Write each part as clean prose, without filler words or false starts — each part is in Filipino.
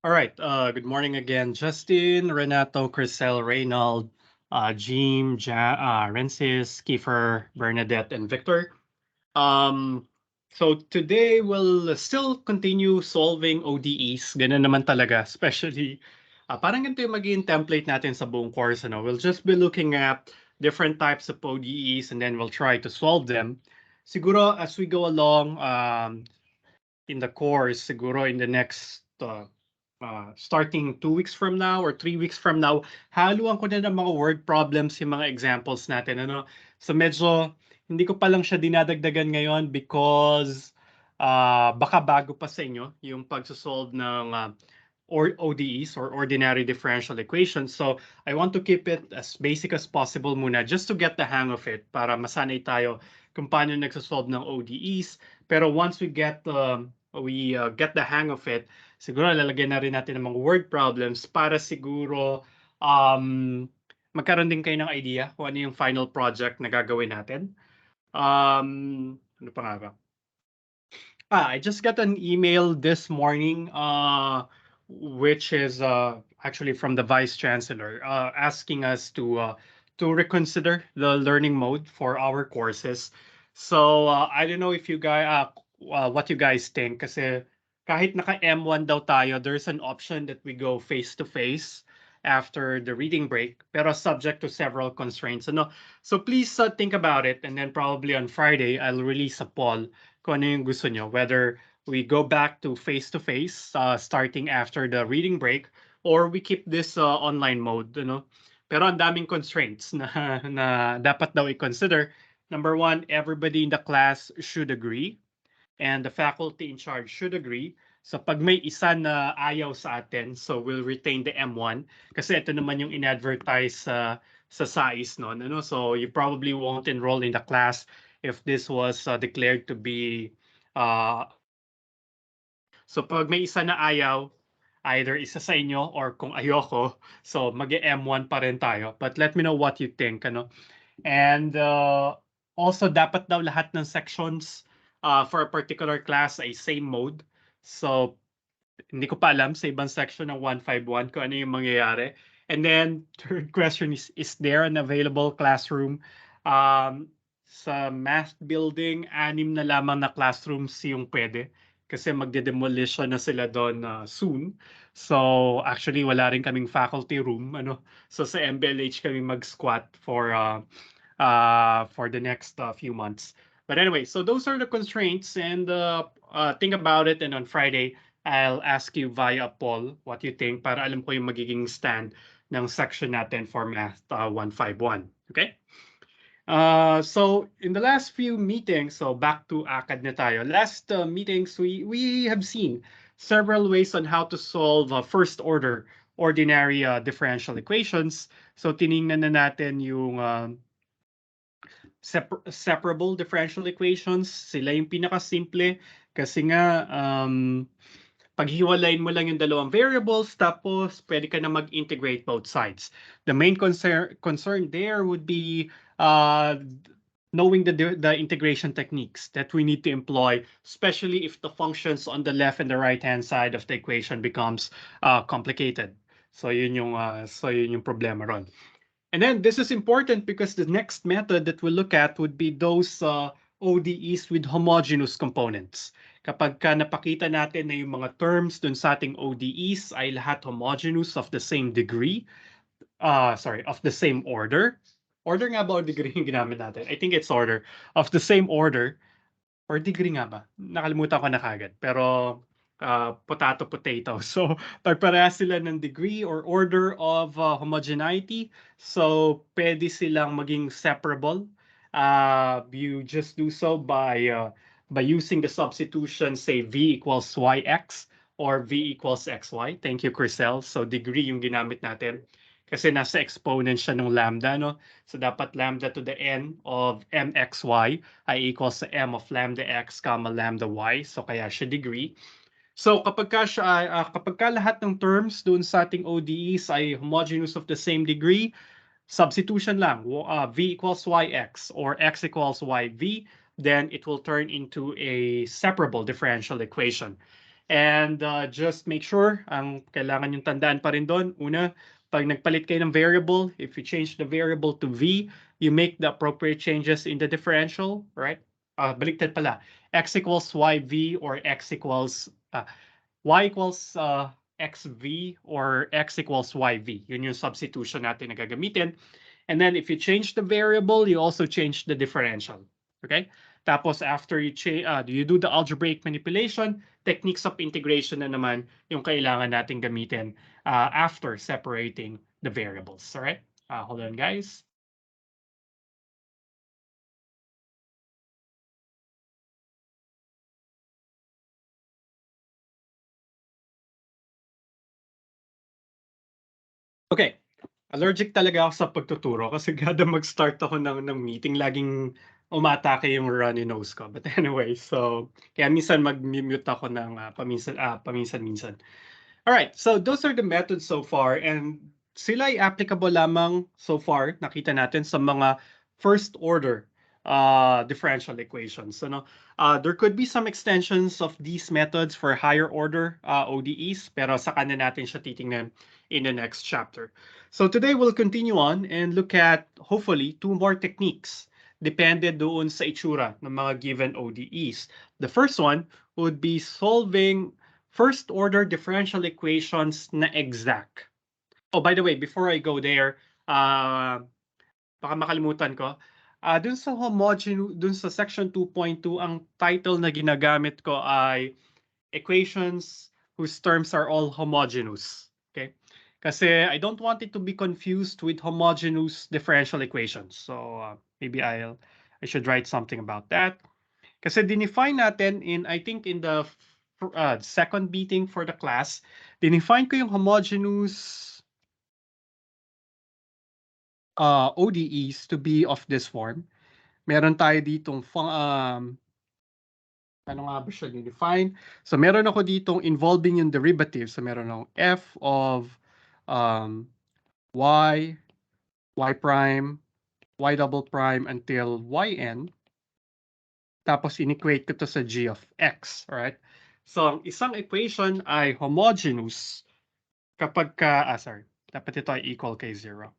All right. Good morning again, Justin, Renato, Crisel, Reynald, Jean, Rensis, Kiefer, Bernadette, and Victor. Um, so today we'll still continue solving ODEs. Ganun naman talaga, especially parang ganito yung magiging template natin sa buong course. Ano? We'll just be looking at different types of ODEs and then we'll try to solve them. Siguro as we go along, in the course, siguro in the next starting 2 weeks from now or 3 weeks from now, haluan ko na ng mga word problems yung mga examples natin. Ano? So medyo hindi ko pa lang siya dinadagdagan ngayon because baka bago pa sa inyo yung pagsosolve ng or ODEs or ordinary differential equations. So I want to keep it as basic as possible muna just to get the hang of it para masanay tayo kung paano nagsosolve ng ODEs. Pero once we get the hang of it, siguro lalagyan na rin natin ng mga word problems para siguro magkaroon din kayo ng idea kung ano yung final project na gagawin natin. Ano pa nga ba? I just got an email this morning, which is actually from the Vice Chancellor, asking us to reconsider the learning mode for our courses. So I don't know if you guys, what you guys think, kasi kahit naka M1 daw tayo, there's an option that we go face to face after the reading break, pero subject to several constraints. So please think about it, and then probably on Friday I'll release a poll kung ano yung gusto nyo, whether we go back to face-to-face starting after the reading break or we keep this online mode. Pero ang daming constraints na dapat daw i-consider. Number one, everybody in the class should agree and the faculty in charge should agree. So pag may isa na ayaw sa atin, so we'll retain the M1 kasi ito naman yung in-advertise sa SAIS noon. So you probably won't enroll in the class if this was declared to be so pag may isa na ayaw, either isa sa inyo or kung ayoko, so mag-M1 pa rin tayo. But let me know what you think. And also, dapat daw lahat ng sections for a particular class ay same mode. So hindi ko pa alam sa ibang section ng 151 kung ano yung mangyayari. And then, third question is there an available classroom? Sa math building, 6 na lamang na classrooms yung pwede kasi magde-demolition na sila doon soon. So actually, wala rin kaming faculty room. So sa MBLH kami mag-squat for the next few months. But anyway, so those are the constraints and think about it. And on Friday, I'll ask you via poll what you think para alam ko yung magiging stand ng section natin for Math 151. Okay? So in the last few meetings, so back to ACAD na tayo. Last meetings, we have seen several ways on how to solve first order ordinary differential equations. So tiningnan na natin yung separable differential equations. Sila yung pinakasimple kasi nga paghiwalayin mo lang yung dalawang variables tapos pwede ka na mag-integrate both sides. The main concern there would be knowing the integration techniques that we need to employ, especially if the functions on the left and the right-hand side of the equation becomes complicated. So yun yung problema ron. And then this is important because the next method that we'll look at would be those ODEs with homogeneous components. Kapag ka napakita natin na yung mga terms dun sa ating ODEs ay lahat homogeneous of the same degree, of the same order. Order nga ba o degree yung ginamit natin? I think it's order. Of the same order. Or degree nga ba? Nakalimutan ko na kagad. Pero potato. So pagparehas sila ng degree or order of homogeneity. So pwede silang maging separable. You just do so by using the substitution, say v equals yx or v equals xy. Thank you, Crisel. So degree yung ginamit natin. Kasi nasa exponent siya ng lambda, no? So dapat lambda to the n of mxy ay equals sa m of lambda x comma lambda y. So kaya siya degree. So kapag ka lahat ng terms doon sa ating ODEs ay homogeneous of the same degree, substitution lang, v equals yx or x equals yv, then it will turn into a separable differential equation. And just make sure, ang kailangan yung tandaan pa rin doon, una, pag nagpalit kayo ng variable, if you change the variable to v, you make the appropriate changes in the differential, right? Baliktad pala, x equals yv or y equals xv or x equals yv. Yun yung substitution natin na gagamitin. And then if you change the variable, you also change the differential. Okay? Tapos after you do the algebraic manipulation, techniques of integration na naman yung kailangan natin gamitin after separating the variables. All right? Hold on, guys. Okay. Allergic talaga ako sa pagtuturo kasi kada mag-start ako ng meeting, laging umatake yung runny nose ko. But anyway, so kaya minsan mag-mute ako ng paminsan-minsan. All right, so those are the methods so far, and sila ay applicable lamang so far, nakita natin sa mga first order differential equations. So, no, there could be some extensions of these methods for higher order ODEs, pero saka na natin siya titingnan in the next chapter. So today we'll continue on and look at hopefully two more techniques depende doon sa itsura ng mga given ODEs. The first one would be solving first order differential equations na exact. Oh, by the way, before I go there, baka makalimutan ko. Dun sa section 2.2, ang title na ginagamit ko ay equations whose terms are all homogeneous. Okay? Kasi I don't want it to be confused with homogeneous differential equations. So maybe I should write something about that. Kasi dinefine natin I think in the second meeting for the class, dinefine ko yung homogeneous ODEs to be of this form. Meron tayo ditong ano nga ba siya define? So meron ako ditong involving yung derivative. So meron akong f of y, y prime, y double prime until yn. Tapos inequate ko to sa g of x, alright? So ang isang equation ay homogeneous kapag sorry, dapat ito ay equal kay 0.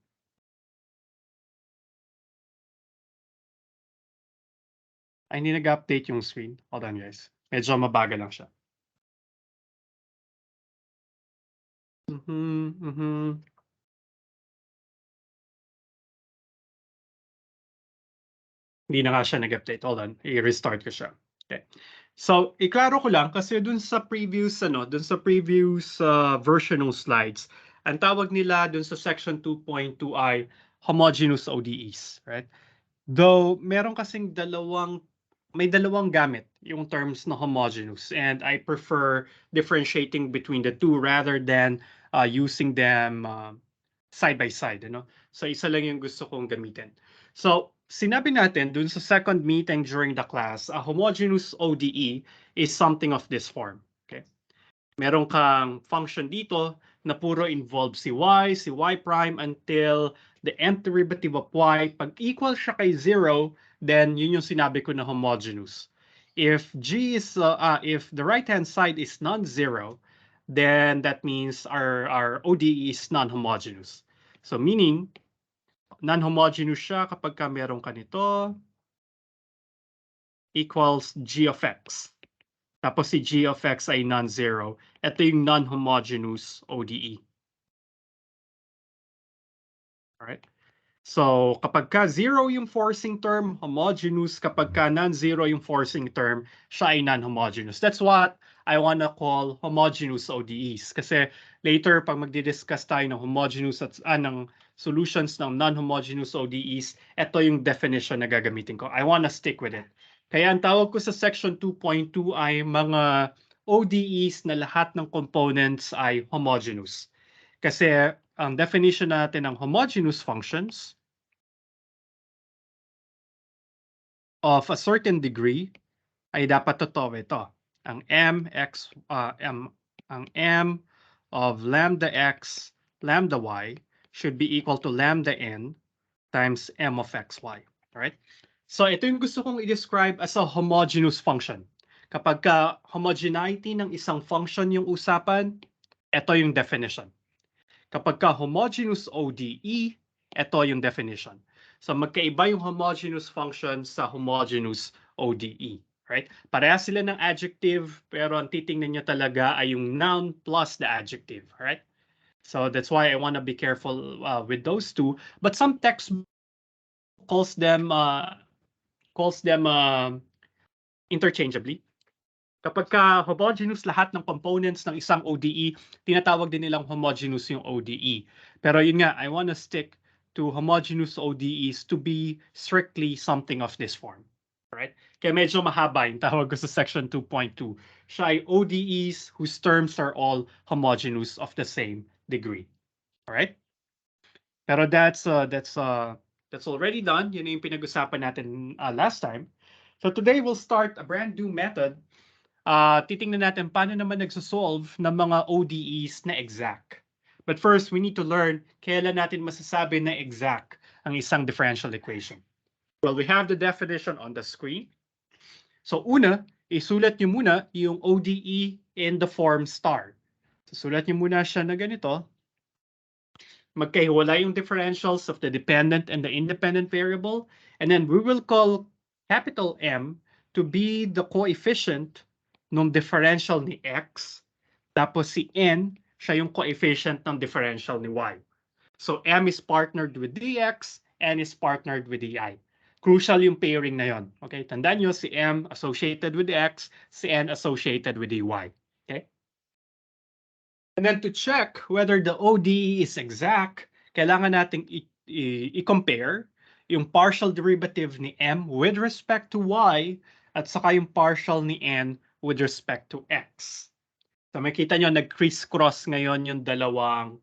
Ay, hindi nag-update yung screen. Hold on, guys. Medyo mabagal lang siya. Hindi na nga siya nag-update. Hold on, i-restart ko siya. Okay. So, iklaro ko lang kasi dun sa previous version ng slides, ang tawag nila dun sa section 2.2 ay homogeneous ODEs, right? Though meron kasing may dalawang gamit yung terms na homogeneous, and I prefer differentiating between the two rather than using them side by side, ano? So isa lang yung gusto kong gamitin. So sinabi natin dun sa second meeting during the class, a homogeneous ODE is something of this form. Okay? Meron kang function dito na puro involve si y prime until the nth derivative of y. Pag equal siya kay 0, then yun yung sinabi ko na homogeneous. If if the right-hand side is non-zero, then that means our ODE is non-homogeneous. So meaning, non-homogeneous siya kapag ka meron ka nito equals g of x. Tapos si g of x ay non-zero. Ito yung non-homogeneous ODE. Alright? So, kapag ka zero yung forcing term, homogeneous. Kapag ka non-zero yung forcing term, siya ay non-homogeneous. That's what I wanna call homogeneous ODEs. Kasi later, pag magdi-discuss tayo ng homogeneous at ng solutions ng non-homogeneous ODEs, ito yung definition na gagamitin ko. I wanna stick with it. Kaya ang tawag ko sa section 2.2 ay mga ODEs na lahat ng components ay homogeneous. Kasi ang definition natin ng homogeneous functions of a certain degree ay dapat totoo ito. Ang m of lambda x, lambda y should be equal to lambda n times m of xy. Alright? So ito yung gusto kong i-describe as a homogeneous function. Kapag ka homogeneity ng isang function yung usapan, ito yung definition. Kapag ka homogeneous ODE, ito yung definition. So magkaiba yung homogeneous function sa homogeneous ODE. Right? Parehas sila ng adjective, pero ang titingnan nyo talaga ay yung noun plus the adjective. Right? So that's why I want to be careful with those two. But some text calls them interchangeably. Kapag ka homogeneous lahat ng components ng isang ODE, tinatawag din nilang homogeneous yung ODE. Pero yun nga, I want to stick to homogeneous ODEs to be strictly something of this form. Right? Kaya medyo mahaba yung tawag ko sa section 2.2. Siya ay ODEs whose terms are all homogeneous of the same degree. Alright? Pero that's already done. Yun yung pinag-usapan natin last time. So today we'll start a brand new method. Titingnan natin paano naman nagsosolve ng mga ODEs na exact. But first, we need to learn kailan natin masasabi na exact ang isang differential equation. Well, we have the definition on the screen. So una, isulat nyo muna yung ODE in the form star. So sulat nyo muna siya na ganito. Magkahiwalay yung differentials of the dependent and the independent variable. And then we will call capital M to be the coefficient ng differential ni X. Tapos si N, siya yung coefficient ng differential ni Y. So M is partnered with dx, N is partnered with di. Crucial yung pairing na yon. Okay, tandaan nyo si M associated with X, si N associated with dy. Okay? And then to check whether the ODE is exact, kailangan nating i-compare yung partial derivative ni M with respect to Y at saka yung partial ni N with respect to X. So makita nyo, nag-criss-cross ngayon yung dalawang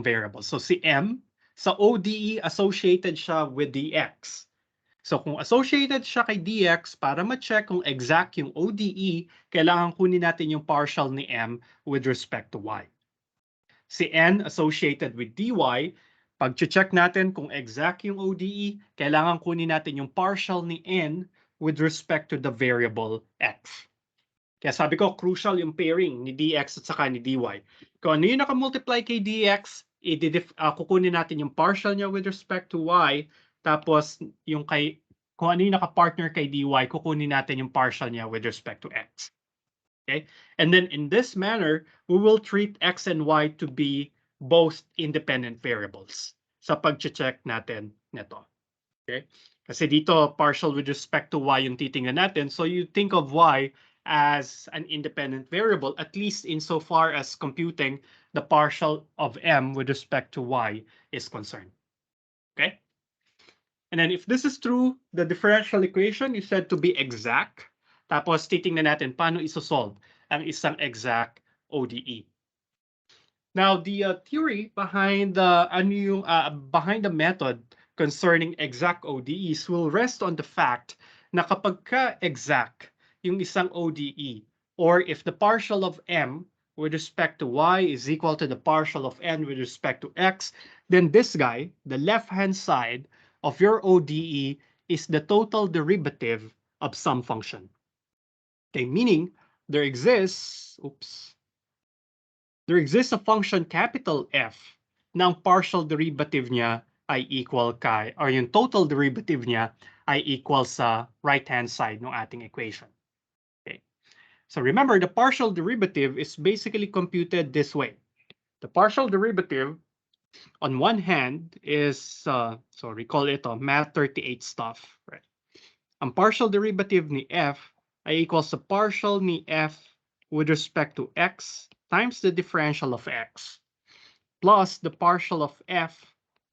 variables. So si M, sa ODE, associated siya with dx. So kung associated siya kay dx, para ma-check kung exact yung ODE, kailangan kunin natin yung partial ni M with respect to Y. Si N associated with dy, pag-check natin kung exact yung ODE, kailangan kunin natin yung partial ni N with respect to the variable X. Kaya sabi ko, crucial yung pairing ni dx at saka ni dy. Kung ano yung nakamultiply kay dx, kukunin natin yung partial niya with respect to y, tapos yung kung ano yung nakapartner kay dy, kukunin natin yung partial niya with respect to x. Okay? And then in this manner, we will treat x and y to be both independent variables sa pag-check natin nito. Okay? Kasi dito, partial with respect to y yung titingnan natin. So you think of y as an independent variable, at least insofar as computing the partial of m with respect to y is concerned. Okay? And then if this is true, the differential equation is said to be exact. Tapos titingnan natin paano isosolve ang isang exact ODE. Now, the theory behind behind the method concerning exact ODEs will rest on the fact na kapag ka-exact yung isang ODE, or if the partial of m with respect to y is equal to the partial of n with respect to x, then this guy, the left-hand side of your ODE, is the total derivative of some function. Okay, meaning there exists a function capital F na ang partial derivative niya ay equal kay, or yung total derivative niya ay equal sa right-hand side ng ating equation. Okay. So remember, the partial derivative is basically computed this way. The partial derivative on one hand is, so recall ito, Math 38 stuff. Right? Ang partial derivative ni F ay equals sa partial ni F with respect to x times the differential of x plus the partial of f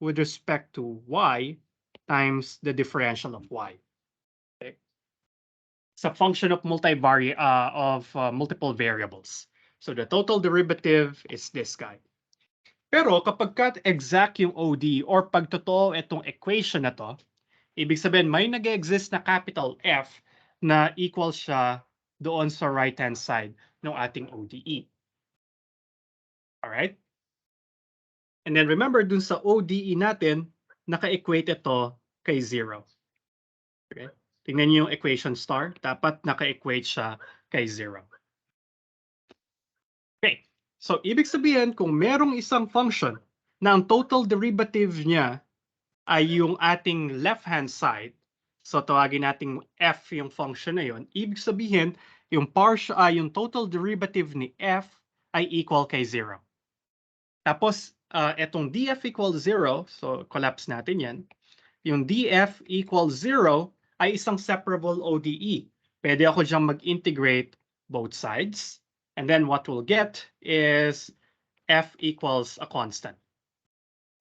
with respect to y times the differential of y. Okay. It's a function of multiple variables. So the total derivative is this guy. Pero kapag exact yung OD or pag totoo itong equation na to, ibig sabihin may nag-exist na capital F na equal siya doon sa right-hand side ng ating ODE. Alright? And then remember, dun sa ODE natin, naka-equate ito kay 0. Okay? Tingnan niyo yung equation star. Dapat naka-equate siya kay 0. Okay. So, ibig sabihin, kung merong isang function na ang total derivative niya ay yung ating left-hand side, so tawagin nating f yung function na yun, ibig sabihin, yung total derivative ni f ay equal kay 0. Tapos, etong df equals 0, so collapse natin yan, yung df equals 0 ay isang separable ODE. Pwede ako diyang mag-integrate both sides. And then what we'll get is f equals a constant.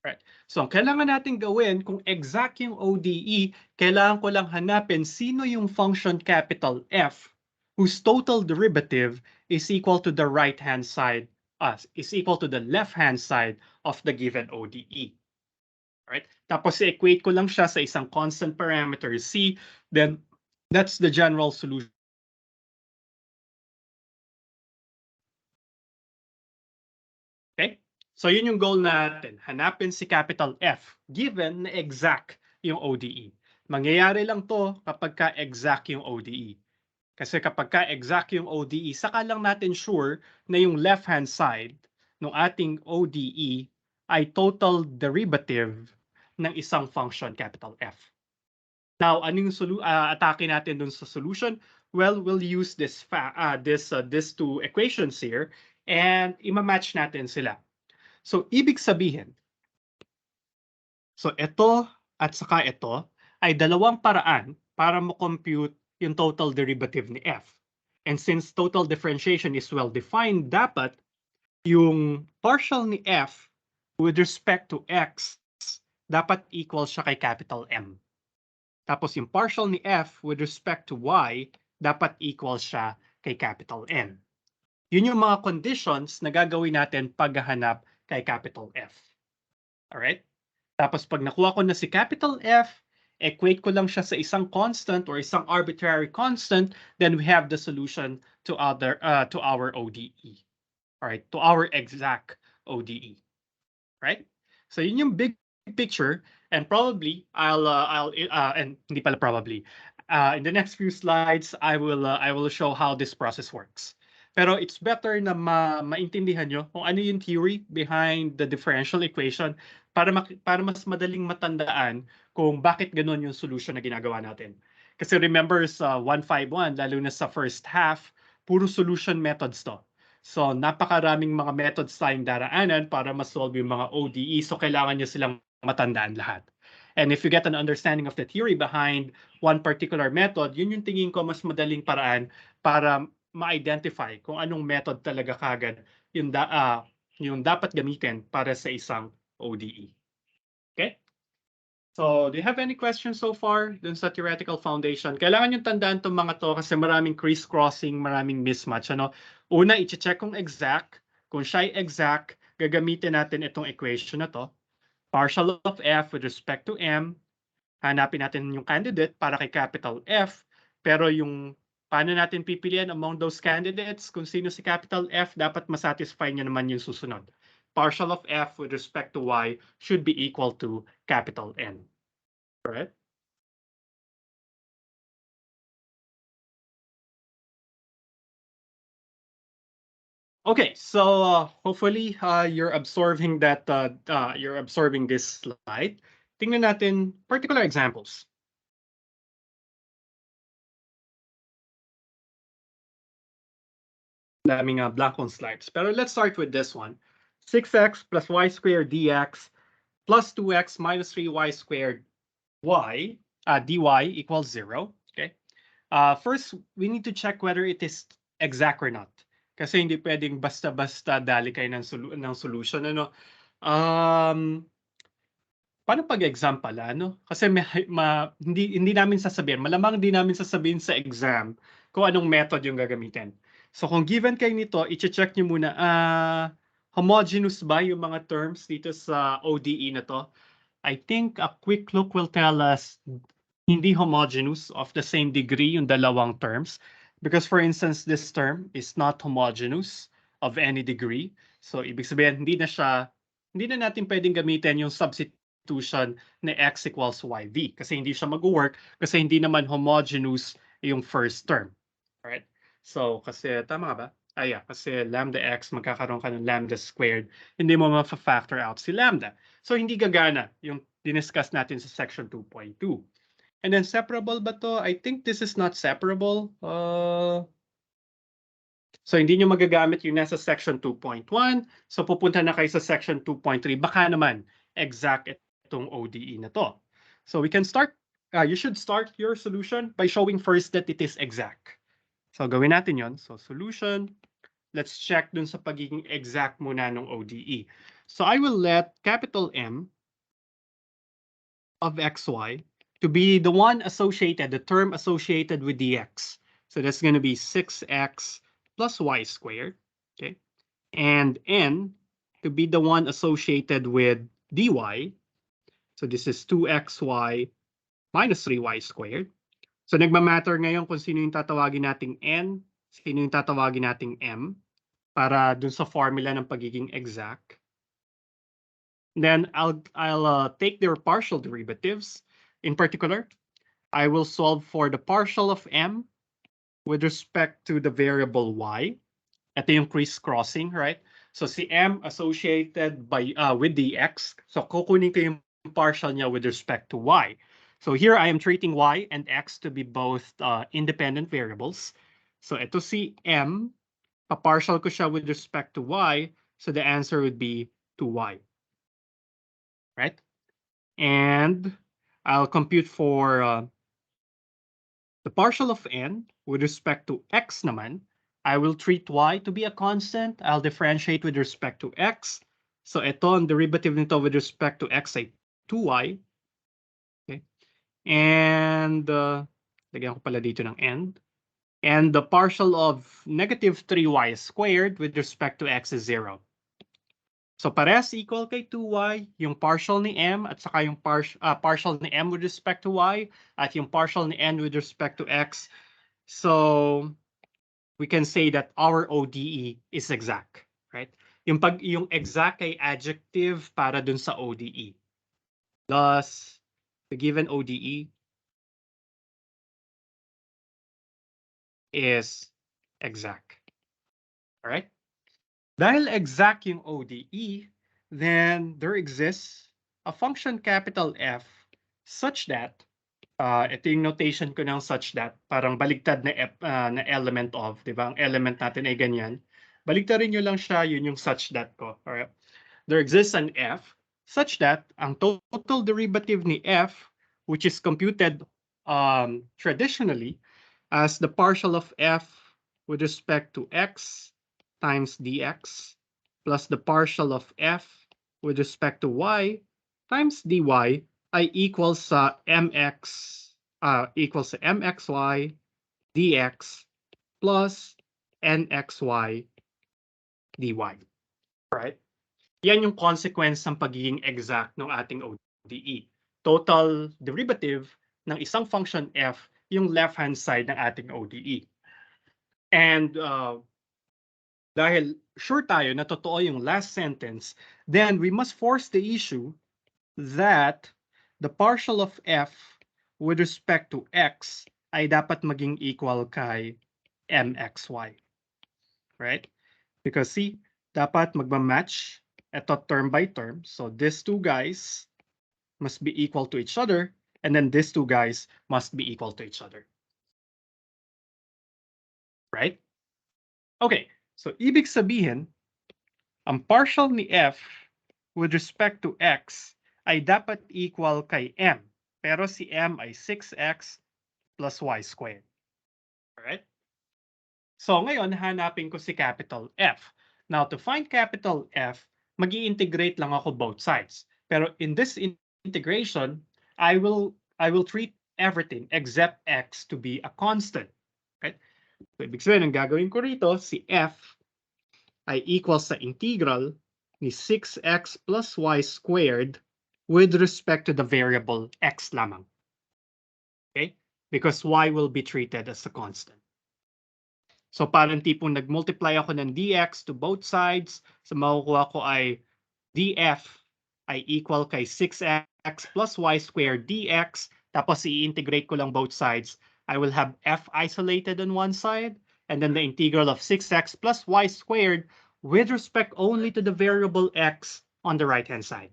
Right. So, ang kailangan natin gawin, kung exact yung ODE, kailangan ko lang hanapin sino yung function capital F whose total derivative is equal to the right-hand side, is equal to the left-hand side of the given ODE. Right? Tapos i-equate ko lang siya sa isang constant parameter C, then that's the general solution. Okay? So yun yung goal natin. Hanapin si capital F given na exact yung ODE. Mangyayari lang to kapag ka-exact yung ODE. Kasi kapag ka-exact yung ODE, saka lang natin sure na yung left-hand side ng ating ODE ay total derivative ng isang function capital F. Now, anong atake natin dun sa solution? Well, we'll use these two equations here and ima-match natin sila. So, ibig sabihin, so ito at saka ito ay dalawang paraan para mo-compute yung total derivative ni f. And since total differentiation is well-defined, dapat yung partial ni f with respect to x dapat equal siya kay capital M. Tapos yung partial ni f with respect to y dapat equal siya kay capital N. Yun yung mga conditions na gagawin natin paghahanap kay capital F. Alright? Tapos pag nakuha ko na si capital F, equate ko lang siya sa isang constant or isang arbitrary constant, then we have the solution to our ODE. Alright? To our exact ODE. Right? So yun yung big picture, and probably and hindi pala probably, in the next few slides I will show how this process works. Pero it's better na maintindihan nyo kung ano yung theory behind the differential equation para mas madaling matandaan kung bakit ganun yung solution na ginagawa natin. Kasi remember sa 151, lalo na sa first half, puro solution methods to. So, napakaraming mga methods tayong daraanan para ma-solve yung mga ODE. So, kailangan nyo silang matandaan lahat. And if you get an understanding of the theory behind one particular method, yun yung tingin ko mas madaling paraan para ma-identify kung anong method talaga kagad yung dapat gamitin para sa isang ODE. Okay? So, do you have any questions so far dun sa theoretical foundation? Kailangan yung tandaan itong mga to kasi maraming criss-crossing, maraming mismatch. Una, i-check kung exact. Kung siya ay exact, gagamitin natin itong equation na to. Partial of f with respect to m. Hanapin natin yung candidate para kay capital F. Pero yung paano natin pipilian among those candidates, kung sino si capital F, dapat masatisfy niya naman yung susunod. Partial of f with respect to y should be equal to capital N. Right? Okay, so hopefully you're absorbing this slide. Tingnan natin particular examples. Daming blankong slides. Pero let's start with this one. 6x plus y squared dx plus 2x minus 3y squared dy equals 0. Okay. First, we need to check whether it is exact or not. Kasi hindi pwedeng basta-basta dali kayo ng solution. Paano pag-exam pala, no? Kasi hindi namin sasabihin, malamang hindi namin sasabihin sa exam kung anong method yung gagamitin. So kung given kayo nito, i-check nyo muna, homogeneous ba yung mga terms dito sa ODE na to? I think a quick look will tell us hindi homogeneous of the same degree yung dalawang terms. Because for instance, this term is not homogeneous of any degree. So ibig sabihin, hindi na natin pwedeng gamitin yung substitution substitution na x equals yv. Kasi hindi siya mag-work kasi hindi naman homogeneous yung first term. Alright? So, kasi tama ba? Yeah, kasi lambda x, magkakaroon ka ng lambda squared. Hindi mo ma-factor out si lambda. So, hindi gagana yung diniscuss natin sa section 2.2. And then, separable ba to? I think this is not separable. So, hindi nyo magagamit yung nasa section 2.1. So, pupunta na kayo sa section 2.3. Baka naman, exact itong ODE na to. So, we can start, you should start your solution by showing first that it is exact. So, gawin natin yon. So, solution. Let's check dun sa pagiging exact muna ng ODE. So, I will let capital M of xy to be the one associated, the term associated with dx. So, that's going to be 6x plus y squared. Okay. And n to be the one associated with dy. So, this is 2xy minus 3y squared. So, nagmamatter ngayon kung sino yung tatawagin nating n, sino yung tatawagin nating m, para dun sa formula ng pagiging exact. Then I'll take their partial derivatives. In particular, I will solve for the partial of m with respect to the variable y. Ito yung crisscrossing, right? So si m associated by with the x. So kukunin ko yung partial niya with respect to y. So here I am treating y and x to be both independent variables. So ito si m, pa-partial ko siya with respect to y. So the answer would be 2y. Right? And I'll compute for the partial of n with respect to x naman. I will treat y to be a constant. I'll differentiate with respect to x. So ito, ang derivative nito with respect to x ay 2y. Okay. And lagyan ko pala dito ng end. And the partial of negative 3y squared with respect to x is 0. So parehas equal kay 2y, yung partial ni m at saka yung partial ni m with respect to y at yung partial ni n with respect to x. So we can say that our ODE is exact, right? Yung exact ay adjective para dun sa ODE. Thus, the given ODE is exact. All right? Dahil exact yung ODE, then there exists a function capital F such that, ito yung notation ko ng such that, parang baligtad na, na element of, di ba? Ang element natin ay ganyan. Baligtarin nyo lang siya, yun yung such that ko. Alright? There exists an F such that ang total derivative ni F, which is computed traditionally as the partial of F with respect to x times dx plus the partial of f with respect to y times dy ay equals sa mxy dx plus nxy dy. Right? Yan yung consequence ng pagiging exact ng ating ODE. Total derivative ng isang function f yung left-hand side ng ating ODE. And dahil sure tayo na totoo yung last sentence, then we must force the issue that the partial of f with respect to x ay dapat maging equal kay mxy. Right? Because see, dapat magma-match ito term by term. So these two guys must be equal to each other, and then these two guys must be equal to each other. Right? Okay. So, ibig sabihin, ang partial ni f with respect to x ay dapat equal kay m. Pero si m ay 6x plus y squared. Alright? So, ngayon, hanapin ko si capital F. Now, to find capital F, mag-i-integrate lang ako both sides. Pero in this integration, I will treat everything except x to be a constant. Okay? So, ibig sabihin, ang gagawin ko rito, si f ay equals sa integral ni 6x plus y squared with respect to the variable x lamang. Okay? Because y will be treated as a constant. So parang tipong nag-multiply ako ng dx to both sides. So makukuha ko ay df ay equal kay 6x plus y squared dx. Tapos i-integrate ko lang both sides. I will have f isolated on one side, and then the integral of 6x plus y squared with respect only to the variable x on the right-hand side.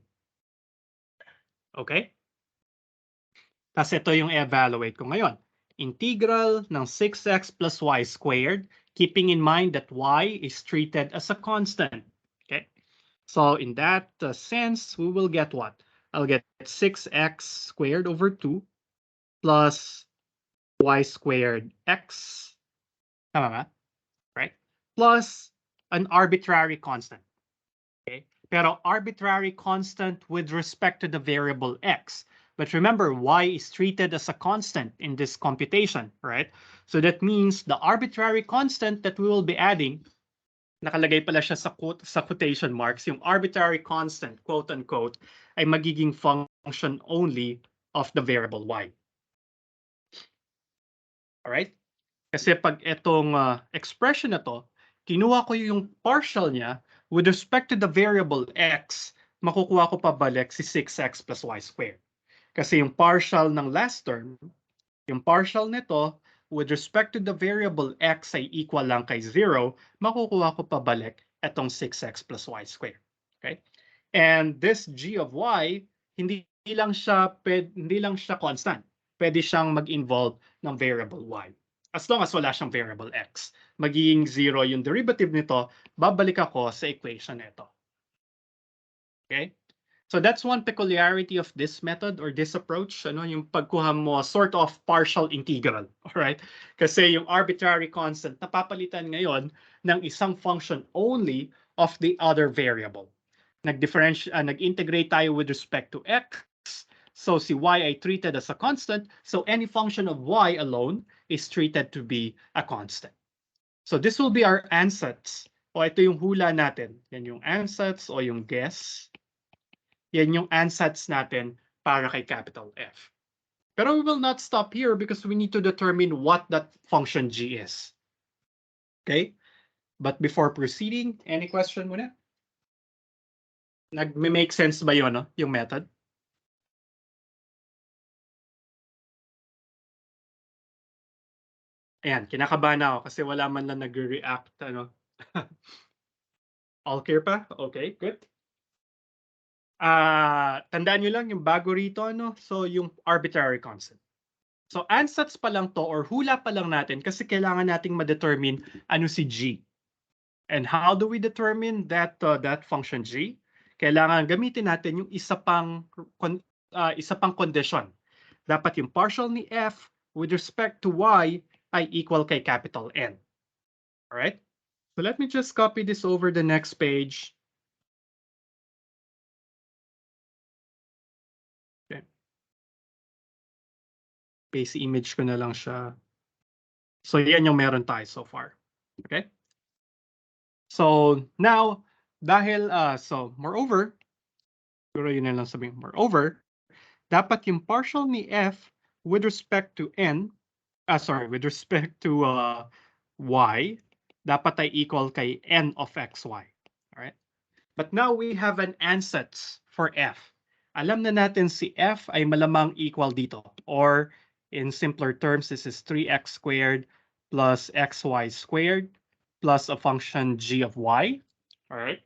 Okay? Tapos ito yung evaluate ko ngayon. Integral ng 6x plus y squared, keeping in mind that y is treated as a constant. Okay? So in that sense, we will get what? I'll get 6x squared over 2 plus y squared x. Tama ba? Right? Plus an arbitrary constant. Okay? Pero arbitrary constant with respect to the variable x. But remember, y is treated as a constant in this computation, right? So that means the arbitrary constant that we will be adding, nakalagay pala siya sa quotation marks, yung arbitrary constant, quote unquote, ay magiging function only of the variable y. Alright? Kasi pag itong expression na to, kinuha ko yung partial niya with respect to the variable x, makukuha ko pabalik si 6x plus y squared. Kasi yung partial ng last term, yung partial nito, with respect to the variable x ay equal lang kay 0, makukuha ko pabalik itong 6x plus y squared. Okay? And this g of y, hindi lang siya constant. Pwede siyang mag-involve ng variable y. As long as wala siyang variable x. Magiging 0 yung derivative nito, babalik ako sa equation nito. Okay? So that's one peculiarity of this method or this approach, ano, yung pagkuha mo sort of partial integral, all right? Kasi yung arbitrary constant napapalitan ngayon ng isang function only of the other variable. Nag-integrate tayo with respect to x. So si y ay treated as a constant, so any function of y alone is treated to be a constant. So this will be our ansatz. O ito yung hula natin. Yan yung ansatz o yung guess. Yan yung ansatz natin para kay capital F. Pero we will not stop here because we need to determine what that function g is. Okay? But before proceeding, any question muna? Nag-make sense ba yun, no? Yung method? Ayan, kinakabahan ako kasi wala man lang nag-react. Ano? All clear pa? Okay, good. Tandaan nyo lang yung bago rito, ano? So yung arbitrary constant. So ansatz pa lang to or hula pa lang natin kasi kailangan nating ma-determine ano si g. And how do we determine that function g? Kailangan gamitin natin yung isa pang condition. Dapat yung partial ni f with respect to y ay equal kay capital N. All right? So let me just copy this over the next page. Okay. Base image ko na lang siya. So yan yung meron tayo so far. Okay? So now, dahil, moreover, siguro yun na lang sabihin, moreover, dapat yung partial ni f with respect to n, with respect to y, dapat ay equal kay n of xy. Alright? But now we have an ansatz for f. Alam na natin si f ay malamang equal dito. Or in simpler terms, this is 3x squared plus xy squared plus a function g of y. Alright?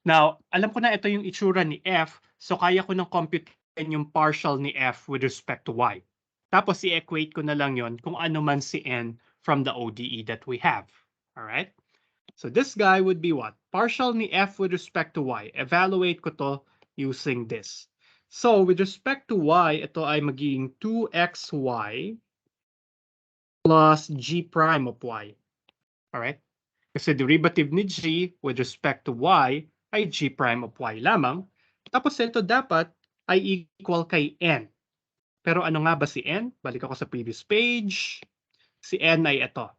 Now, alam ko na ito yung itsura ni f, so kaya ko nang computein yung partial ni f with respect to y. Tapos i-equate ko na lang yon kung ano man si n from the ODE that we have. Alright? So this guy would be what? Partial ni f with respect to y. Evaluate ko to using this. So with respect to y, ito ay magiging 2xy plus g prime of y. Alright? Kasi derivative ni g with respect to y ay g prime of y lamang. Tapos ito dapat ay equal kay n. Pero ano nga ba si n? Balik ako sa previous page. Si n ay ito.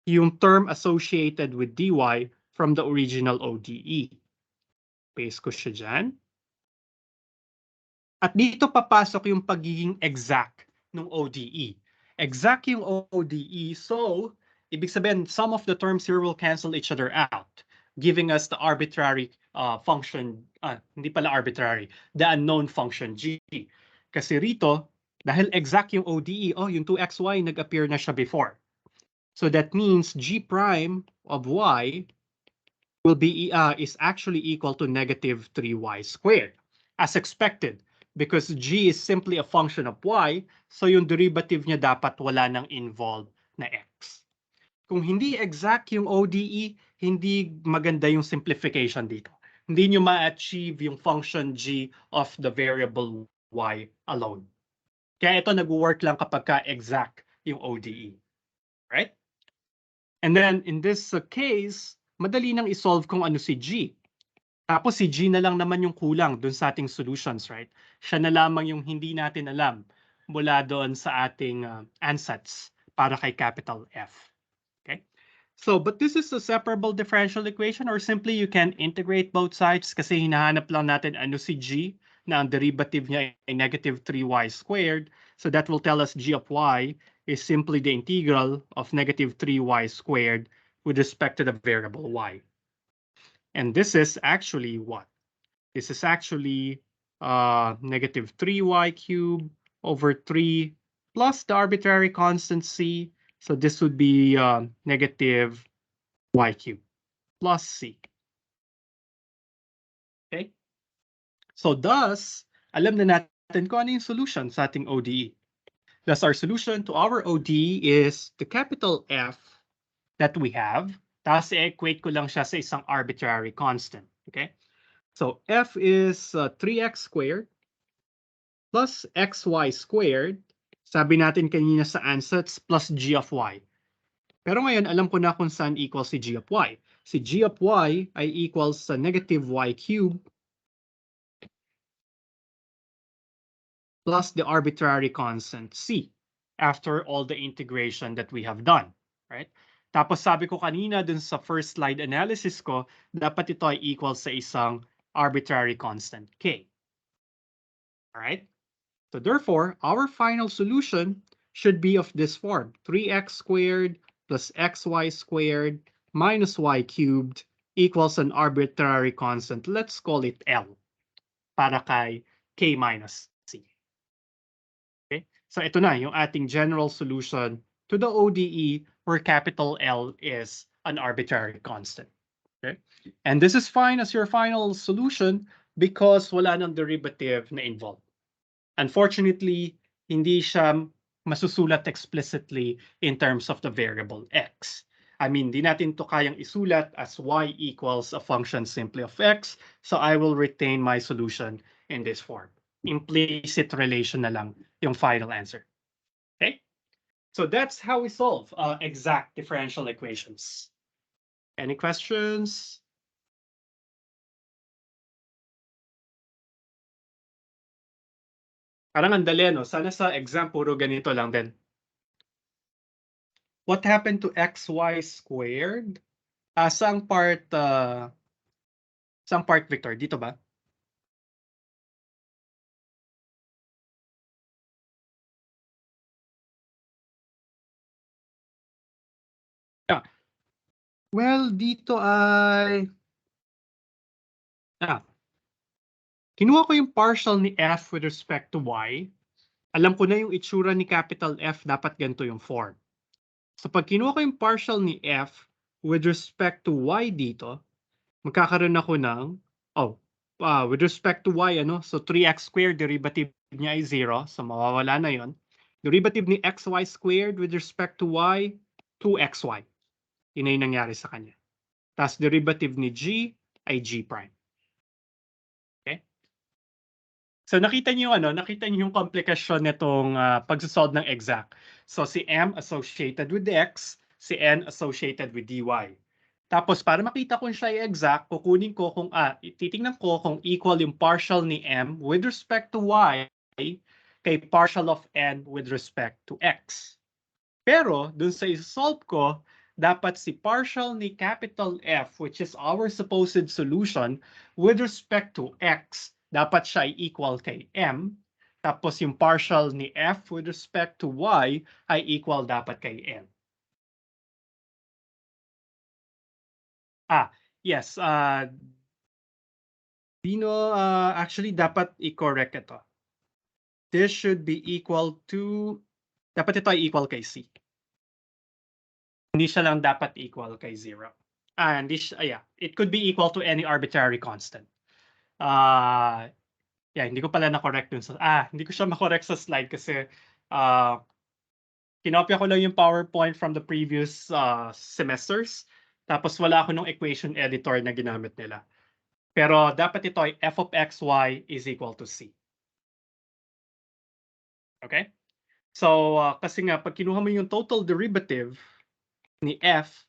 Yung term associated with dy from the original ODE. Paste ko siya dyan. At dito papasok yung pagiging exact ng ODE. Exact yung ODE, so ibig sabihin, some of the terms here will cancel each other out, giving us the arbitrary function, hindi pala arbitrary, the unknown function g. Kasi rito, dahil exact yung ODE, yung 2xy nag-appear na siya before. So that means g prime of y will be is actually equal to negative 3y squared, as expected, because g is simply a function of y, so yung derivative niya dapat wala nang involved na x. Kung hindi exact yung ODE, hindi maganda yung simplification dito. Hindi nyo ma-achieve yung function g of the variable y alone. Kaya ito nag-work lang kapag ka-exact yung ODE. Right? And then in this case, madali nang isolve kung ano si g. Tapos si g na lang naman yung kulang dun sa ating solutions, right? Siya na lamang yung hindi natin alam mula doon sa ating ansatz para kay capital F. Okay? So, but this is a separable differential equation, or simply you can integrate both sides kasi hinahanap lang natin ano si g, na ang derivative niya ay negative 3y squared. So that will tell us g of y is simply the integral of negative 3y squared with respect to the variable y. And this is actually what? This is actually negative 3y cubed over 3 plus the arbitrary constant c. So this would be negative y cubed plus c. Okay? So thus, alam na natin kung ano yung solution sa ating ODE. Thus, our solution to our ODE is the capital F that we have. Tapos i-equate ko lang siya sa isang arbitrary constant. Okay? So F is 3x squared plus xy squared. Sabi natin kanina sa ansatz plus g of y. Pero ngayon, alam ko na kung saan equals si g of y. Si g of y ay equals sa negative y cubed plus the arbitrary constant c after all the integration that we have done, right? Tapos sabi ko kanina dun sa first slide analysis ko, dapat ito ay equal sa isang arbitrary constant k. All right? So therefore, our final solution should be of this form: 3x squared plus xy squared minus y cubed equals an arbitrary constant. Let's call it L para kay k minus c. Okay? So ito na yung ating general solution to the ODE where capital L is an arbitrary constant. Okay? And this is fine as your final solution because wala nang derivative na involved. Unfortunately, hindi siya masusulat explicitly in terms of the variable x. I mean, di natin to kayang isulat as y equals a function simply of x, so I will retain my solution in this form. Implicit relation na lang yung final answer. Okay? So that's how we solve exact differential equations. Any questions? Parang ang dali, no? Sana sa exam puro ganito lang din. What happened to xy squared? Saang part, Victor? Dito ba? Yeah. Well, dito ay... Kinuha ko yung partial ni f with respect to y. Alam ko na yung itsura ni capital F, dapat ganito yung form. So pag kinuha ko yung partial ni f with respect to y dito, magkakaroon ako ng, with respect to y, so 3x squared, derivative niya ay 0, so mawawala na yon. Derivative ni xy squared with respect to y, 2xy. Yun ay nangyari sa kanya. Tapos derivative ni g ay g prime. Okay? So nakita niyo yung komplikasyon nitong pagsosolve ng exact. So si m associated with the x, si n associated with dy. Tapos para makita kung siya ay exact, kukunin ko kung titingnan ko kung equal yung partial ni m with respect to y kay partial of n with respect to x. Pero dun sa isolve ko, dapat si partial ni capital F, which is our supposed solution, with respect to x, dapat siya ay equal kay m. Tapos yung partial ni f with respect to y ay equal dapat kay n. Yes. Actually, dapat i-correct ito. This should be equal to, dapat ito ay equal kay C. Hindi siya lang dapat equal kay 0. Yeah, it could be equal to any arbitrary constant. Yeah, hindi ko pala na-correct dun hindi ko siya ma-correct sa slide kasi kinopya ko lang yung PowerPoint from the previous semesters. Tapos wala ako nung equation editor na ginamit nila. Pero dapat ito ay f of xy is equal to c. Okay? So, kasi nga, pag kinuha mo yung total derivative ni f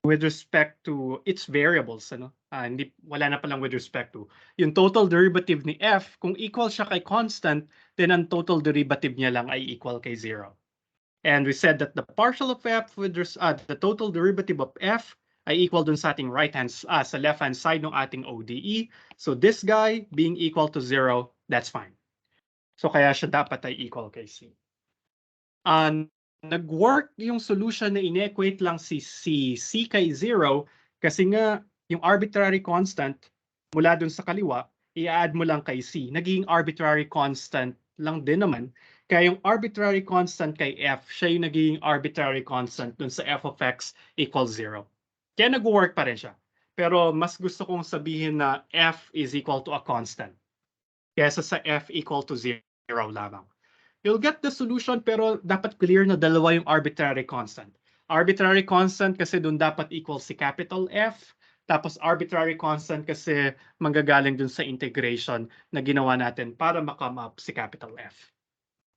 with respect to its variables, wala na palang with respect to. Yung total derivative ni f, kung equal siya kay constant, then ang total derivative niya lang ay equal kay 0. And we said that the partial of f the total derivative of f ay equal dun sa ating sa left-hand side ng ating ODE. So this guy being equal to 0, that's fine. So kaya siya dapat ay equal kay C. Nag-work yung solution na inequate lang si C kay 0 kasi nga yung arbitrary constant mula dun sa kaliwa, i-add mo lang kay C. Naging arbitrary constant lang din naman. Kaya yung arbitrary constant kay F, siya yung naging arbitrary constant dun sa f of x equals 0. Kaya nag-work pa rin siya. Pero mas gusto kong sabihin na F is equal to a constant kesa sa F equal to 0 lamang. You'll get the solution pero dapat clear na dalawa yung arbitrary constant. Arbitrary constant kasi dun dapat equal si capital F, tapos arbitrary constant kasi manggagaling dun sa integration na ginawa natin para ma-come up si capital F.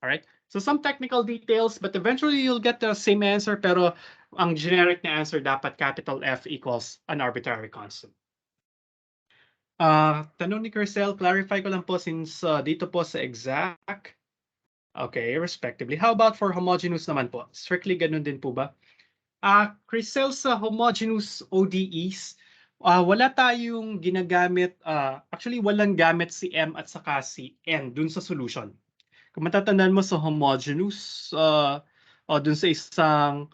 Alright? So some technical details, but eventually you'll get the same answer pero ang generic na answer dapat capital F equals an arbitrary constant. Tanong ni Kircel, clarify ko lang po since dito po sa exact. Okay, respectively. How about for homogeneous naman po? Strictly ganun din po ba? Crisel, sa homogeneous ODEs, wala tayong ginagamit, actually walang gamit si M at saka si N dun sa solution. Kung matatandaan mo sa homogeneous, o dun sa isang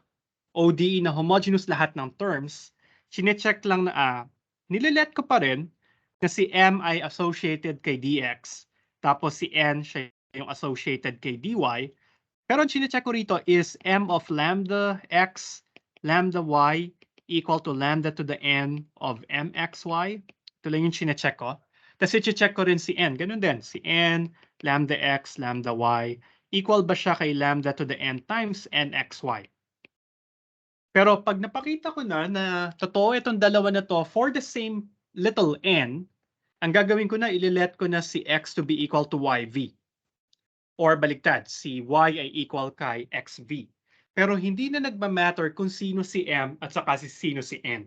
ODE na homogeneous lahat ng terms, chinecheck lang na nililet ko pa rin na si M ay associated kay dx, tapos si N siya yung associated kay dy. Pero ang chinecheck ko rito is m of lambda x, lambda y equal to lambda to the n of mxy. Ito lang yung chinecheck ko. Tapos i-check ko rin si n. Ganun din. Si n, lambda x, lambda y. Equal ba siya kay lambda to the n times nxy? Pero pag napakita ko na totoo itong dalawa na to for the same little n, ang gagawin ko na, ililet ko na si x to be equal to yv. Or baliktad, si y ay equal kay xv. Pero hindi na nagmamatter kung sino si m at saka sino si n.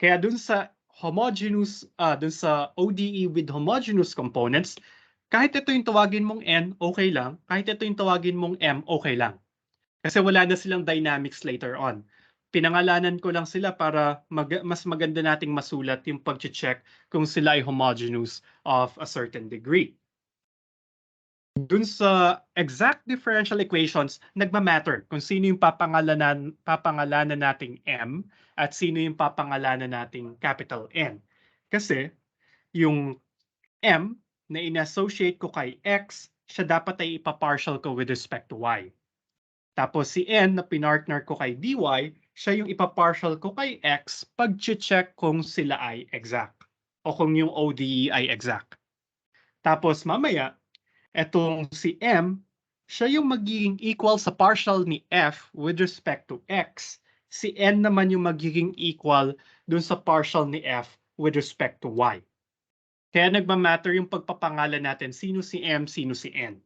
Kaya dun sa homogeneous, dun sa ODE with homogeneous components, kahit ito yung tawagin mong n, okay lang. Kahit ito yung tawagin mong m, okay lang. Kasi wala na silang dynamics later on. Pinangalanan ko lang sila para mas maganda nating masulat yung pag-check kung sila ay homogeneous of a certain degree. Dun sa exact differential equations, nagmamatter kung sino yung papangalanan nating M at sino yung papangalanan nating capital N. Kasi yung M na in-associate ko kay X, siya dapat ay ipapartial ko with respect to Y. Tapos si N na pinartner ko kay dy, siya yung ipapartial ko kay X pag-check kung sila ay exact o kung yung ODE ay exact. Tapos mamaya, etong si M, siya yung magiging equal sa partial ni F with respect to X. Si N naman yung magiging equal dun sa partial ni F with respect to Y. Kaya nagmamatter yung pagpapangalan natin sino si M, sino si N.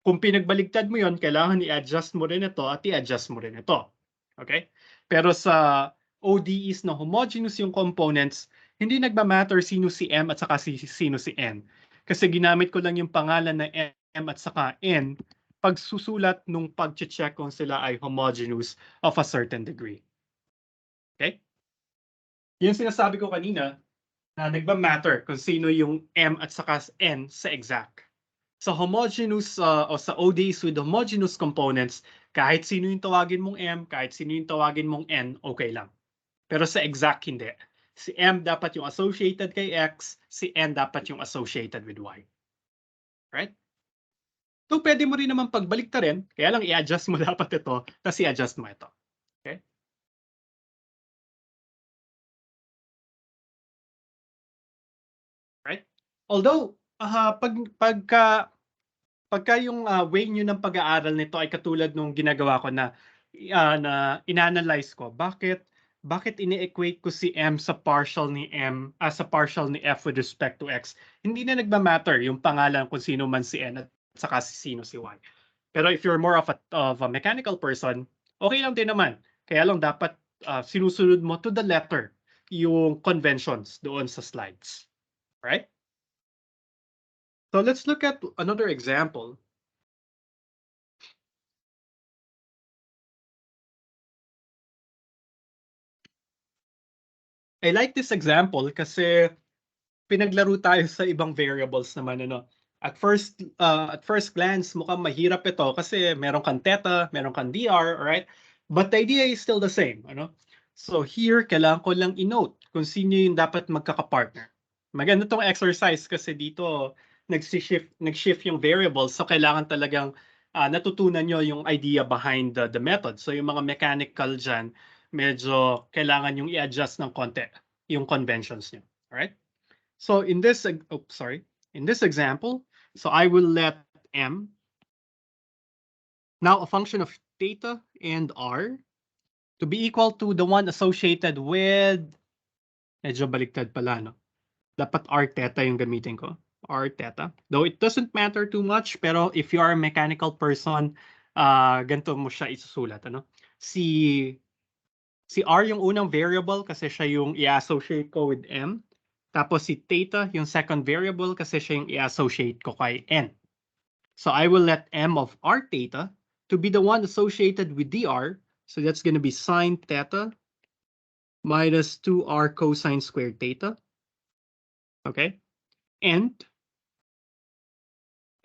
Kung pinagbaligtad mo yon, kailangan i-adjust mo rin ito at i-adjust mo rin ito. Okay? Pero sa ODEs na homogeneous yung components, hindi nagmamatter sino si M at saka sino si N. Kasi ginamit ko lang yung pangalan na M at saka N pagsusulat nung pag-check kung sila ay homogeneous of a certain degree. Okay? Yung sinasabi ko kanina na nagmamatter kung sino yung M at saka N sa exact. Sa homogeneous o sa ODEs with homogeneous components, kahit sino yung tawagin mong M, kahit sino yung tawagin mong N, okay lang. Pero sa exact, hindi. Si M dapat yung associated kay X, si N dapat yung associated with Y. Right? So, pwede mo rin naman pagbalik ta rin, kaya lang i-adjust mo dapat ito, tapos i-adjust mo ito. Okay? Right? Although, pagka yung way nyo ng pag-aaral nito ay katulad nung ginagawa ko na inanalyze ko, bakit ini-equate ko si M sa partial ni M as sa partial ni F with respect to X? Hindi na nagma-matter yung pangalan kung sino man si N at saka sino si Y. Pero if you're more of a mechanical person, okay lang din naman. Kaya lang dapat sinusunod mo to the letter yung conventions doon sa slides. Right? So let's look at another example. I like this example kasi pinaglaro tayo sa ibang variables naman, ano. At first glance, mukhang mahirap ito kasi meron kang theta, meron kang dr, right? But the idea is still the same, ano. So here, kailangan ko lang i-note kung sino yung dapat magkaka-partner. Maganda tong exercise kasi dito nag-shift yung variables, so kailangan talagang natutunan nyo yung idea behind the method. So yung mga mechanical dyan, medyo kailangan yung i-adjust ng konti yung conventions nyo. Alright? So in this example, so I will let M, now a function of theta and R, to be equal to the one associated with, medyo baliktad pala, no? Dapat R theta yung gamitin ko. R theta. Though it doesn't matter too much, pero if you are a mechanical person, ganito mo siya isusulat, ano? Si R yung unang variable kasi siya yung i-associate ko with M. Tapos si theta yung second variable kasi siya yung i-associate ko kay N. So I will let M of R theta to be the one associated with dr. So that's going to be sine theta minus 2R cosine squared theta. Okay? And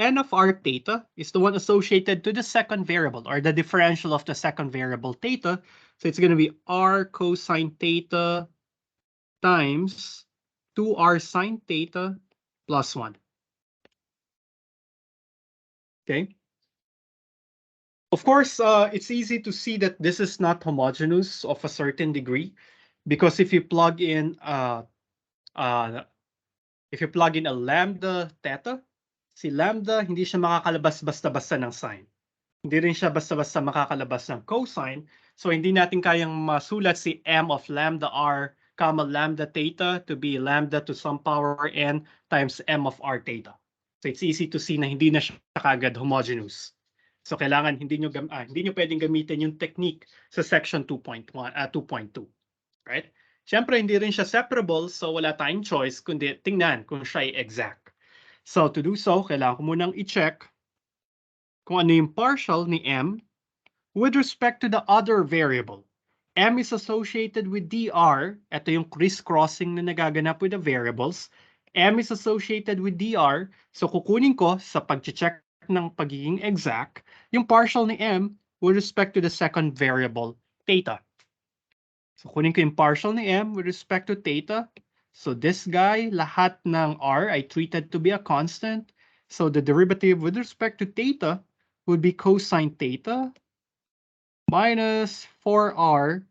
N of R theta is the one associated to the second variable or the differential of the second variable theta. So it's going to be R cosine theta times 2R sine theta plus 1. Okay. Of course, it's easy to see that this is not homogeneous of a certain degree because if you plug in a lambda theta, si lambda hindi siya makakalabas basta-basta ng sine. Hindi rin siya basta-basta makakalabas ng cosine. So hindi natin kayang masulat si M of lambda R comma lambda theta to be lambda to some power n times M of R theta. So it's easy to see na hindi na siya kagad homogeneous. So kailangan hindi nyo pwedeng gamitin yung technique sa section 2.2. Right? Siyempre, hindi rin siya separable, so wala tayong choice kundi tingnan kung siya ay exact. So to do so, kailangan ko munang i-check kung ano yung partial ni M with respect to the other variable. M is associated with dr. Ito yung crisscrossing na nagaganap with the variables. M is associated with dr. So kukunin ko sa pag-check ng pagiging exact yung partial ni M with respect to the second variable, theta. So kunin ko yung partial ni M with respect to theta. So this guy, lahat ng R ay treated to be a constant. So the derivative with respect to theta would be cosine theta minus 4R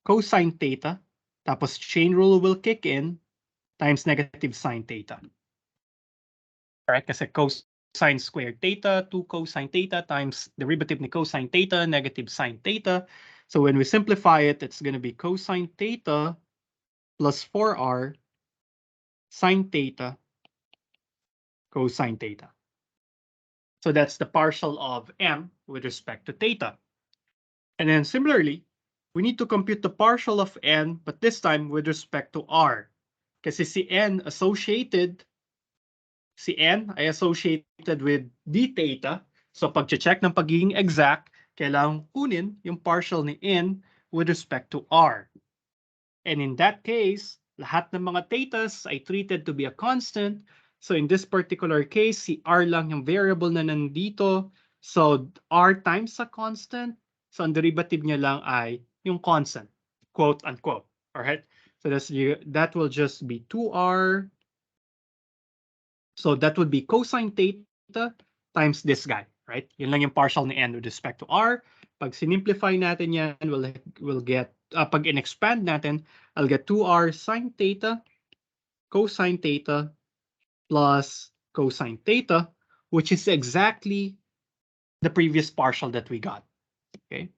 cosine theta. Tapos chain rule will kick in times negative sine theta. Alright, kasi cosine squared theta, 2 cosine theta times derivative ni cosine theta, negative sine theta. So when we simplify it, it's going to be cosine theta plus 4R sine theta cosine theta. So that's the partial of M with respect to theta. And then similarly, we need to compute the partial of N, but this time with respect to R. Kasi si N ay associated with d theta. So pag-check ng pagiging exact, kailangan kunin yung partial ni N with respect to R. And in that case, lahat ng mga thetas ay treated to be a constant. So in this particular case, si R lang yung variable na nandito. So R times a constant. So ang derivative niya lang ay yung constant, quote unquote. Alright? So that will just be 2r. So that would be cosine theta times this guy, right? Yun lang yung partial ni n with respect to r. Pag sinimplify natin yan, we'll get, pag in-expand natin, I'll get 2r sine theta, cosine theta, plus cosine theta, which is exactly the previous partial that we got, okay?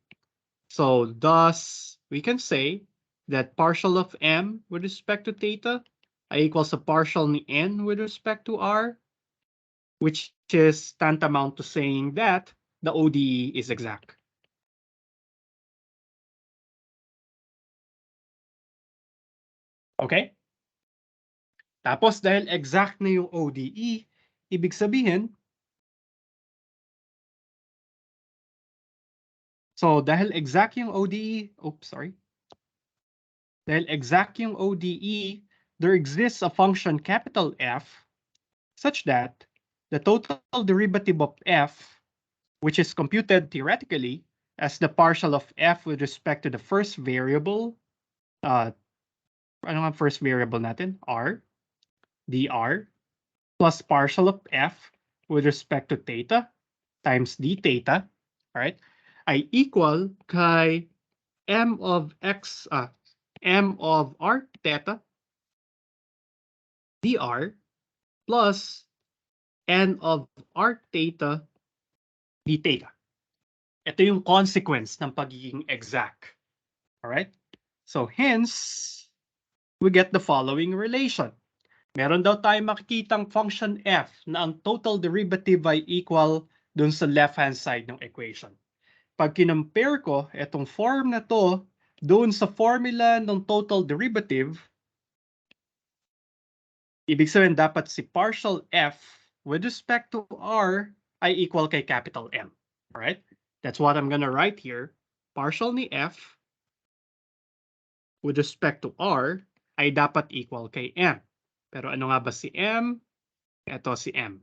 So thus, we can say that partial of m with respect to theta equals a partial ni n with respect to r, which is tantamount to saying that the ODE is exact. Okay? Tapos dahil exact na yung ODE, ibig sabihin, so dahil exact yung ODE, dahil exact yung ODE, there exists a function capital F such that the total derivative of f, which is computed theoretically as the partial of f with respect to the first variable, ano nga first variable natin? R, dr, plus partial of f with respect to theta times d theta, right? Ay equal kay m of r theta dr plus n of r theta d theta. Ito yung consequence ng pagiging exact. Alright? So hence, we get the following relation. Meron daw tayong makikitang function f na ang total derivative ay equal dun sa left-hand side ng equation. Pag kinompare ko itong form na to dun sa formula ng total derivative, ibig sabihin dapat si partial f with respect to r ay equal kay capital M. Alright? That's what I'm gonna write here. Partial ni f with respect to r ay dapat equal kay M. Pero ano nga ba si M? Ito si M.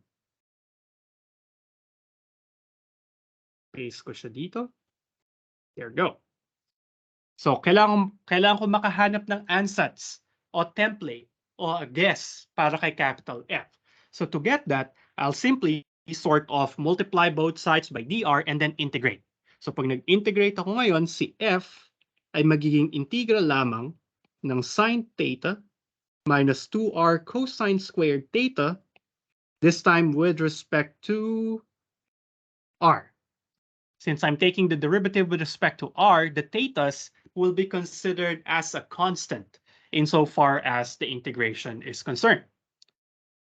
Paste ko siya dito. There we go. So, kailangan ko makahanap ng ansatz o template o a guess para kay capital F. So, to get that, I'll simply sort of multiply both sides by dr and then integrate. So, pag nag-integrate ako ngayon, si F ay magiging integral lamang ng sine theta minus 2r cosine squared theta, this time with respect to r. Since I'm taking the derivative with respect to r, the thetas will be considered as a constant insofar as the integration is concerned.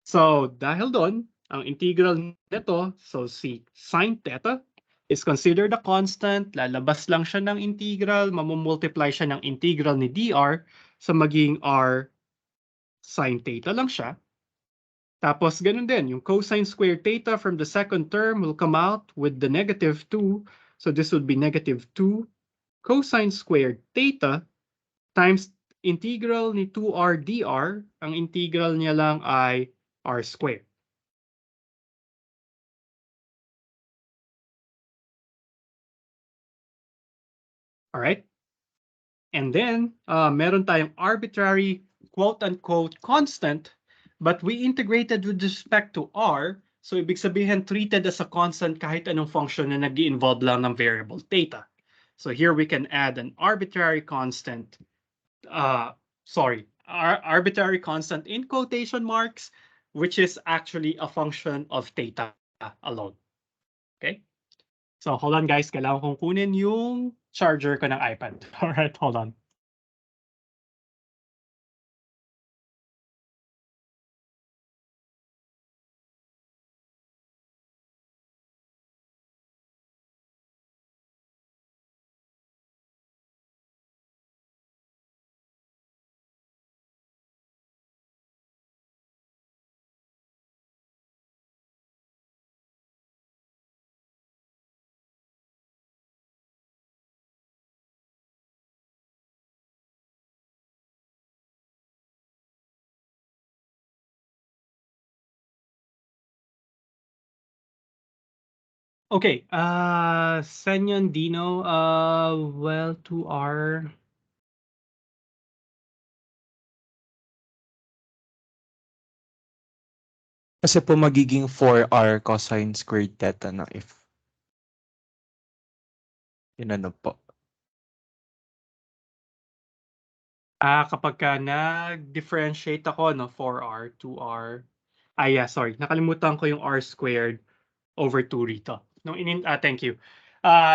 So dahil doon, ang integral nito, so si sine theta is considered a constant, lalabas lang siya ng integral, mamumultiply siya ng integral ni dr, so maging r sine theta lang siya. Tapos ganun din, yung cosine squared theta from the second term will come out with the negative 2. So this would be negative 2 cosine squared theta times integral ni 2r dr. Ang integral niya lang ay r squared. Alright? And then, meron tayong arbitrary quote-unquote constant, but we integrated with respect to r, so ibig sabihin treated as a constant kahit anong function na nag-involve lang ng variable theta. So here we can add an arbitrary constant, arbitrary constant in quotation marks, which is actually a function of theta alone. Okay? So hold on guys, kailangan kong kunin yung charger ko ng iPad. Alright, hold on. Okay, Senyon Dino, well, to our Kasi po magiging 4r cosine squared theta na if. Yun ano po. Kapag ka nag-differentiate ako, no, 4r, 2r. Yeah, sorry. Nakalimutan ko yung r squared over 2 rito. Thank you.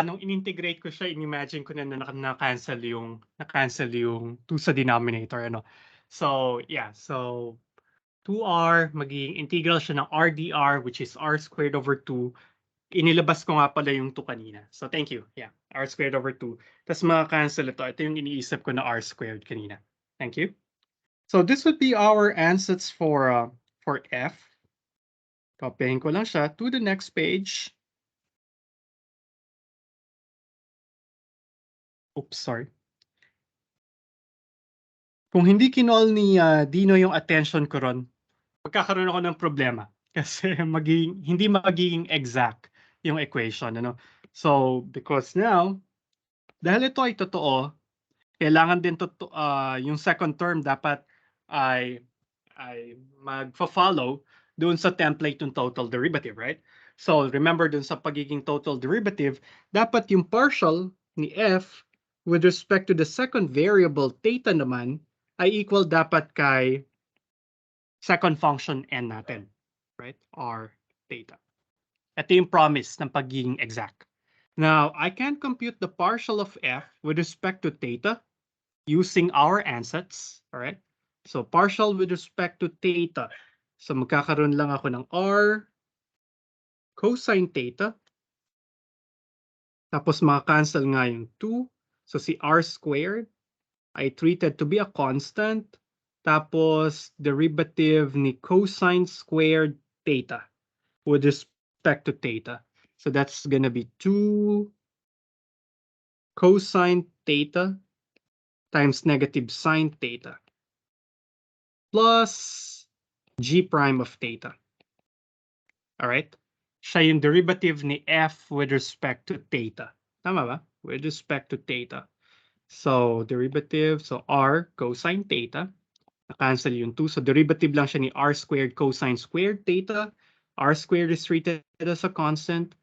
Nung in-integrate ko siya, in-imagine ko na na-cancel yung 2 sa denominator, ano. So, yeah. So, 2r, magiging integral siya ng rdr, which is r squared over 2. Inilabas ko nga pala yung 2 kanina. So, thank you. Yeah, r squared over 2. Tapos maka-cancel ito. Ito yung iniisip ko na r squared kanina. Thank you. So, this would be our answers for F. Copying ko lang siya to the next page. Oops, sorry. Kung hindi kinol ni Dino yung attention ko ron, magkakaroon ako ng problema kasi hindi magiging exact yung equation, ano. So, because now, dahil ito ay totoo, kailangan din yung second term dapat ay magfa-follow doon sa template ng total derivative, right? So, remember doon sa pagiging total derivative, dapat yung partial ni f with respect to the second variable theta naman ay equal dapat kay second function n natin, right? R theta. Ito yung promise ng pagiging exact. Now, I can compute the partial of f with respect to theta using our ansatz, all right? So, partial with respect to theta. So, magkakaroon lang ako ng r cosine theta. Tapos, maka-cancel nga yung 2. So, si r squared ay treated to be a constant. Tapos, derivative ni cosine squared theta with respect to theta. So, that's gonna be 2 cosine theta times negative sine theta plus g prime of theta. All right? Siya yung derivative ni f with respect to theta. Tama ba? With respect to theta. So, derivative, so r cosine theta. Na-cancel yung 2. So, derivative lang siya ni r squared cosine squared theta. R squared is treated as a constant.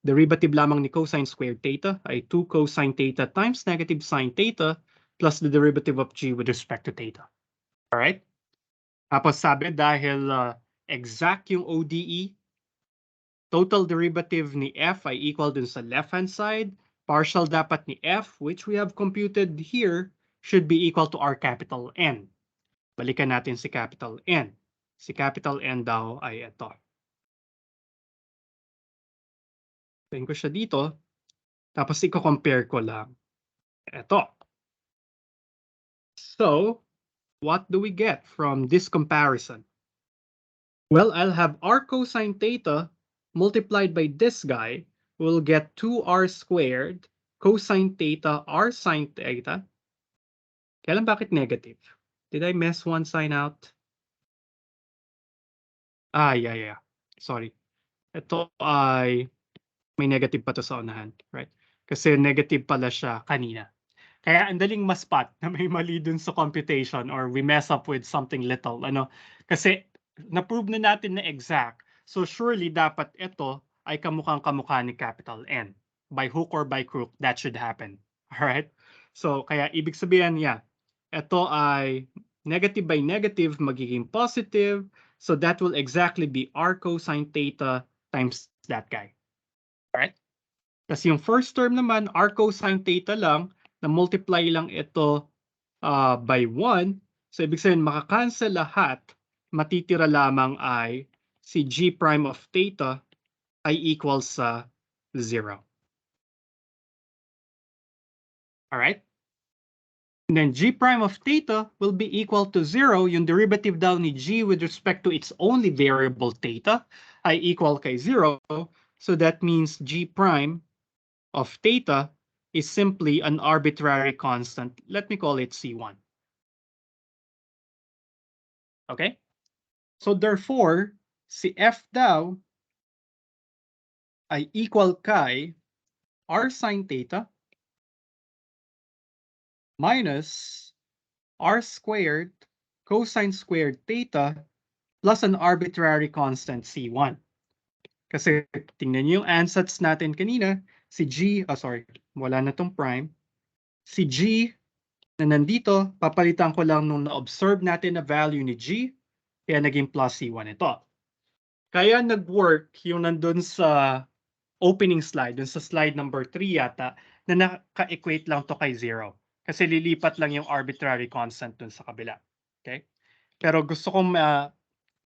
Derivative lamang ni cosine squared theta ay 2 cosine theta times negative sine theta plus the derivative of g with respect to theta. All right? Tapos sabi dahil exact yung ODE, total derivative ni f ay equal dun sa left-hand side. Partial dapat ni f, which we have computed here, should be equal to r capital N. Balikan natin si capital N. Si capital N daw ay ito. Tingin ko siya dito. Tapos i-compare ko lang. Ito. So, what do we get from this comparison? Well, I'll have r cosine theta multiplied by this guy. We'll get 2r squared cosine theta r sine theta. Kailan bakit negative? Did I mess one sign out? Yeah. Sorry. Ito ay may negative pa to sa unahan, right? Kasi negative pala siya kanina. Kaya ang daling ma-spot na may mali dun sa computation or we mess up with something little. Ano? Kasi na-prove na natin na exact. So surely dapat ito ay kamukhang-kamukha ni capital N. By hook or by crook, that should happen. Alright? So kaya ibig sabihin niya, ito ay negative by negative magiging positive. So that will exactly be r cosine theta times that guy. Alright? Kasi yung first term naman, r cosine theta lang, na-multiply lang ito by 1. So, ibig sabihin, makakancel lahat. Matitira lamang ay si g prime of theta ay equal sa 0. Alright? And then g prime of theta will be equal to 0. Yung derivative daw ni g with respect to its only variable theta ay equal kay 0. So, that means g prime of theta is simply an arbitrary constant. Let me call it C1. Okay? So therefore, si f daw ay equal kay r sine theta minus r squared cosine squared theta plus an arbitrary constant C1. Kasi tingnan niyo yung ansatz natin kanina, si G, sorry, wala na tong prime. Si G na nandito, papalitan ko lang nung na-observe natin na value ni G, kaya naging plus C1 ito. Kaya nag-work yung nandun sa opening slide, dun sa slide number 3 yata, na naka-equate lang to kay 0. Kasi lilipat lang yung arbitrary constant dun sa kabila. Okay? Pero gusto kong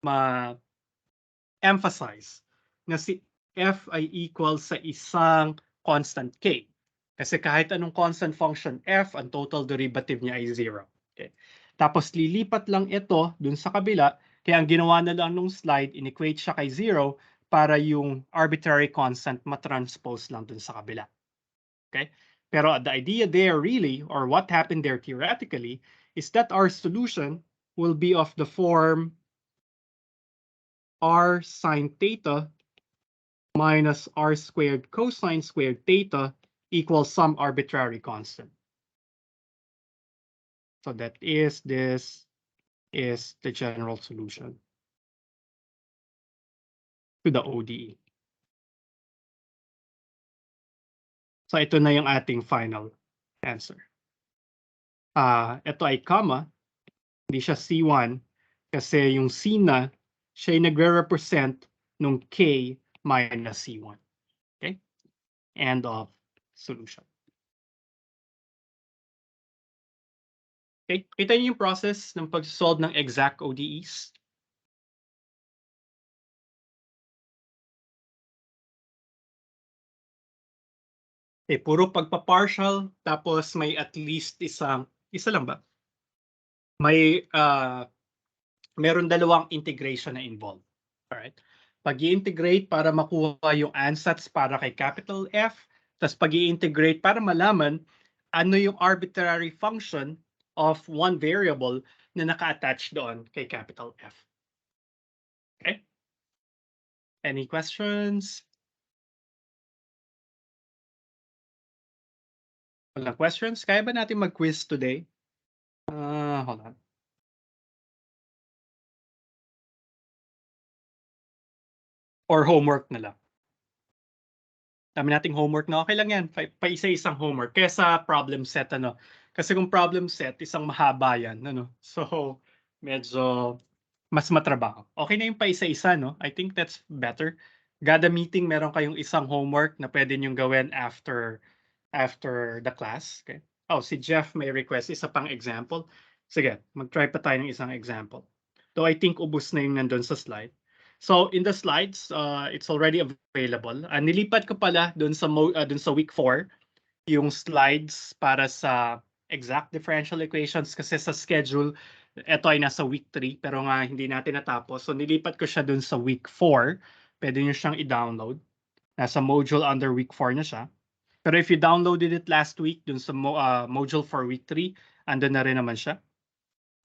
ma-emphasize na si f ay equal sa isang constant k. Kasi kahit anong constant function f, ang total derivative niya ay 0. Okay? Tapos lilipat lang ito dun sa kabila, kaya ang ginawa na lang nung slide, in-equate siya kay 0 para yung arbitrary constant matranspose lang dun sa kabila. Okay? Pero the idea there really, or what happened there theoretically, is that our solution will be of the form r sine theta minus r squared cosine squared theta equals some arbitrary constant. So that is, this is the general solution to the ODE. So ito na yung ating final answer. Ito ay comma, hindi siya C1 kasi yung C na siya ay nagre-represent nung K minus C1. Okay? End of solution. Okay, kita niyo yung process ng pag-solve ng exact ODEs. Puro pagpa-partial, tapos may at least isa lang ba? May meron dalawang integration na involved. Alright? Pag i-integrate para makuha yung ansatz para kay capital F, tapos pag i-integrate para malaman ano yung arbitrary function of one variable na naka-attach doon kay capital F. Okay? Any questions? Walang questions? Kaya ba natin mag-quiz today? Hold on. Or homework na lang. Dami nating homework na okay lang yan. Pa-isa-isang homework. Kesa problem set, ano. Kasi kung problem set, isang mahaba yan, ano. So, medyo mas matrabaho. Okay na yung pa-isa-isa, no? I think that's better. Kada meeting, meron kayong isang homework na pwede niyong gawin after the class. Okay? Oh, si Jeff may request isa pang example. Sige, mag-try pa tayo ng isang example. Though I think ubos na yung nandun sa slide. So in the slides, it's already available. Nilipat ko pala dun sa week 4 yung slides para sa exact differential equations kasi sa schedule, ito ay nasa week 3 pero nga hindi natin natapos. So nilipat ko siya dun sa week 4. Pwede nyo siyang i-download. Nasa module under week 4 na siya. Pero if you downloaded it last week dun sa module for week 3, andun na rin naman siya.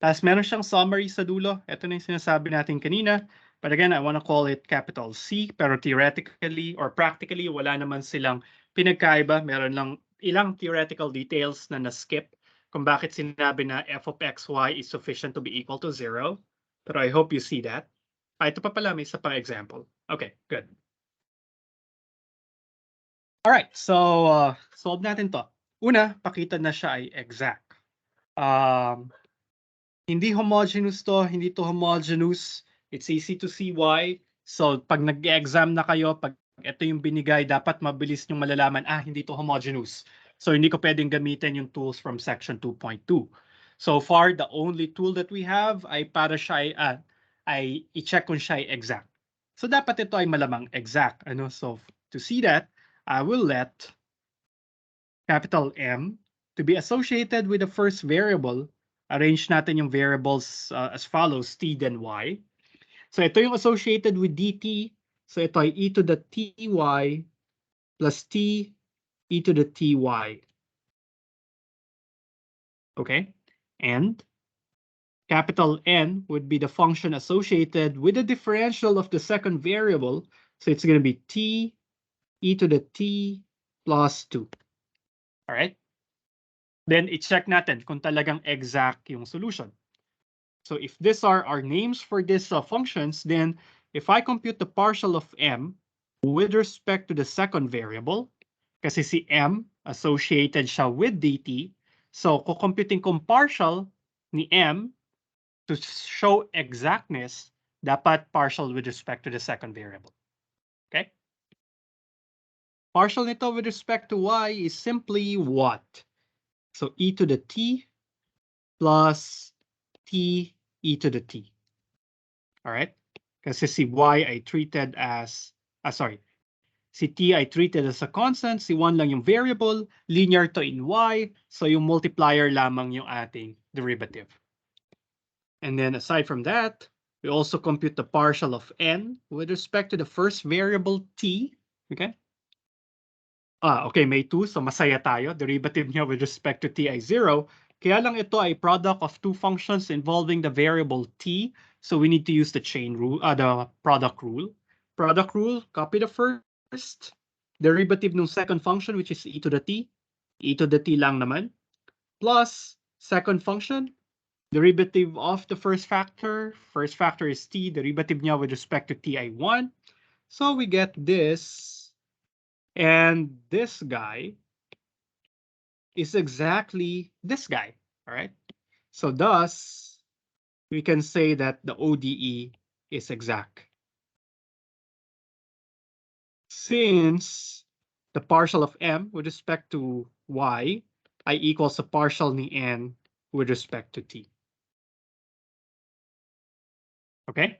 Tapos meron siyang summary sa dulo. Ito na yung sinasabi natin kanina. But again, I want to call it capital C. Pero theoretically or practically, wala naman silang pinagkaiba. Meron lang ilang theoretical details na na-skip kung bakit sinabi na f of xy is sufficient to be equal to 0. Pero I hope you see that. Ito pa pala, may isa pang example. Okay, good. Alright, so solve natin to. Una, pakita na siya ay exact. Hindi homogeneous to, hindi to homogeneous. It's easy to see why. So pag nag-exam na kayo, pag ito yung binigay, dapat mabilis nyo malalaman, hindi to homogeneous. So hindi ko pwedeng gamitin yung tools from section 2.2. So far, the only tool that we have ay para siya ay i-check kung siya ay exact. So dapat ito ay malamang exact. Ano? So to see that, I will let capital M to be associated with the first variable. Arrange natin yung variables as follows, t then y. So ito yung associated with dt. So ito ay e to the ty plus t e to the ty. Okay? And capital N would be the function associated with the differential of the second variable. So it's going to be t e to the t plus 2. All right? Then i-check natin kung talagang exact yung solution. So if these are our names for these functions, then if I compute the partial of m with respect to the second variable, kasi si m associated siya with dt, so kukomputing kong partial ni m to show exactness, dapat partial with respect to the second variable. Okay? Partial nito with respect to y is simply what? So e to the t plus t e to the t. All right? Kasi si y ay treated as, si t ay treated as a constant, si 1 lang yung variable, linear to in y, so yung multiplier lamang yung ating derivative. And then aside from that, we also compute the partial of n with respect to the first variable t. Okay? Okay, may 2, so masaya tayo. Derivative niya with respect to t ay 0. Kaya lang ito ay product of two functions involving the variable t. So we need to use the chain rule, the product rule. Product rule, copy the first derivative ng second function, which is e to the t. E to the t lang naman. Plus second function, derivative of the first factor. First factor is t. Derivative niya with respect to t ay 1. So we get this. And this guy is exactly this guy, all right? So thus, we can say that the ODE is exact. Since the partial of m with respect to y I equals the partial ni n with respect to t. Okay?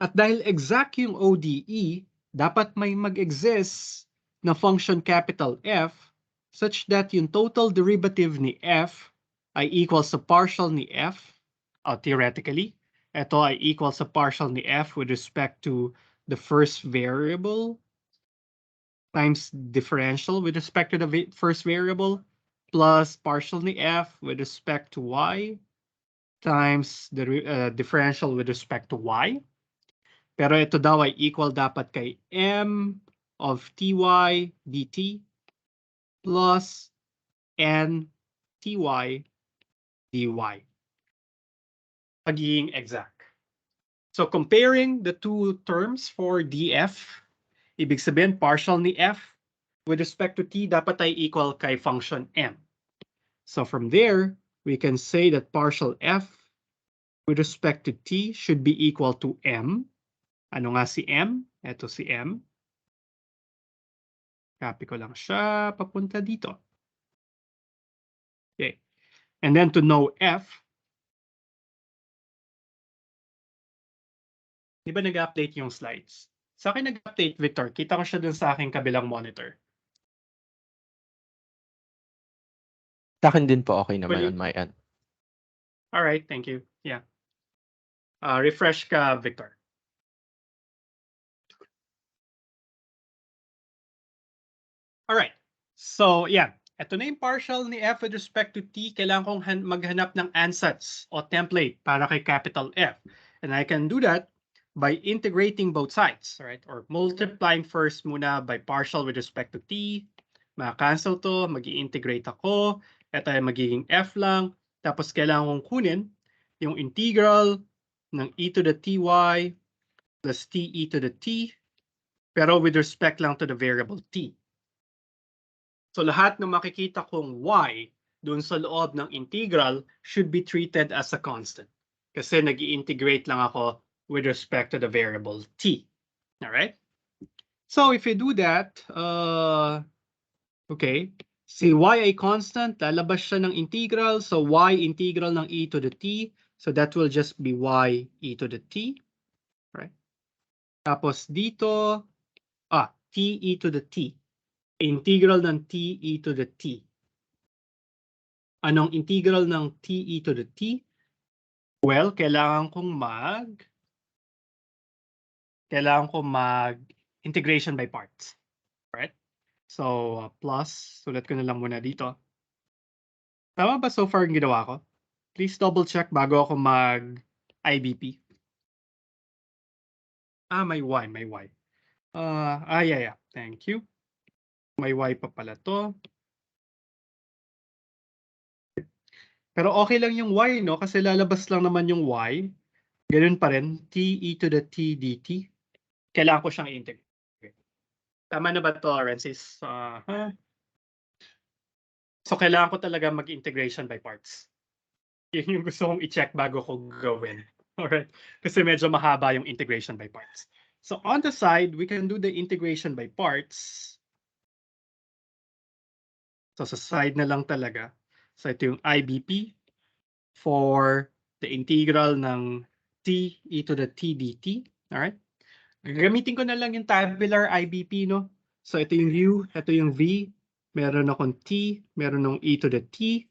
At dahil exact yung ODE, dapat may mag-exist na function capital F such that yung total derivative ni f ay equals sa partial ni f, theoretically. Ito ay equals sa partial ni f with respect to the first variable times differential with respect to the first variable plus partial ni f with respect to y times the differential with respect to y. Pero ito daw ay equal dapat kay m of ty dt plus n ty dy. Pagiging exact. So comparing the two terms for df, ibig sabihin partial ni f with respect to t dapat ay equal kay function m. So from there, we can say that partial f with respect to t should be equal to m. Ano nga si m? Ito si m. Copy ko lang siya papunta dito. Okay. And then to know f, di ba nag-update yung slides? Sa akin nag-update, Victor. Kita ko siya dun sa aking kabilang monitor. Sa akin din po okay naman Well, on my end. all right, thank you. Yeah. Refresh ka, Victor. All right. So, yeah. Ito na yung partial ni f with respect to t. Kailangan kong maghanap ng ansatz o template para kay capital F. And I can do that by integrating both sides, right? Or multiplying first muna by partial with respect to t. Maka-cancel to, mag-i-integrate ako. Ito ay magiging f lang. Tapos kailangan kong kunin yung integral ng e to the ty plus t e to the t, pero with respect lang to the variable t. So lahat ng makikita kong y dun sa loob ng integral should be treated as a constant. Kasi nag-i-integrate lang ako with respect to the variable t. All right? So if you do that, okay, si y ay constant, lalabas siya ng integral. So y integral ng e to the t. So that will just be y e to the t. Right? Tapos dito, t e to the t. Integral ng t e to the t. Anong integral ng t e to the t? Well, kailangan kong integration by parts. Right? So, plus, sulat ko na lang muna dito. Tama ba so far ang ginawa ko? Please double check bago ako mag-IBP. May y. Yeah. Thank you. May y pa pala to. Pero okay lang yung y, no? Kasi lalabas lang naman yung y. Ganun pa rin, t e to the t dt. Kailangan ko siyang integrate. Tama na ba to, Rensis? So, kailangan ko talaga mag-integration by parts. Yun yung gusto kong i-check bago ko gawin. Alright? Kasi medyo mahaba yung integration by parts. So, on the side, we can do the integration by parts. So, sa side na lang talaga. So, ito yung IBP for the integral ng t e to the t dt. Alright? Gamitin ko na lang yung tabular IBP, no? So, ito yung U, ito yung V. Meron akong t, meron ng e to the t.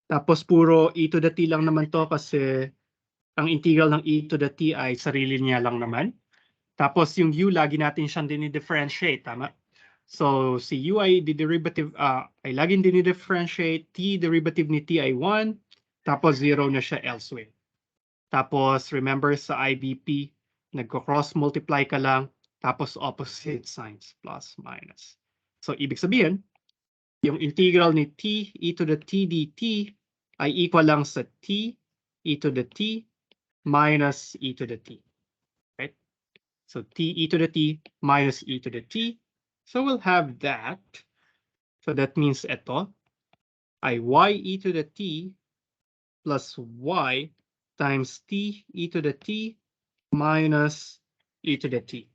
Tapos, puro e to the t lang naman to kasi ang integral ng e to the t ay sarili niya lang naman. Tapos, yung U, lagi natin siyang dinidifferentiate, tama? So, si U ay derivative, ay laging dinidifferentiate. T, derivative ni t ay 1. Tapos, 0 na siya elsewhere. Tapos, remember sa IBP, nagko-cross multiply ka lang, tapos opposite signs, plus, minus. So, ibig sabihin, yung integral ni t e to the t dt ay equal lang sa t e to the t minus e to the t. Right? So, t e to the t minus e to the t. So, we'll have that. So, that means ito ay y e to the t plus y times t e to the t minus e to the t.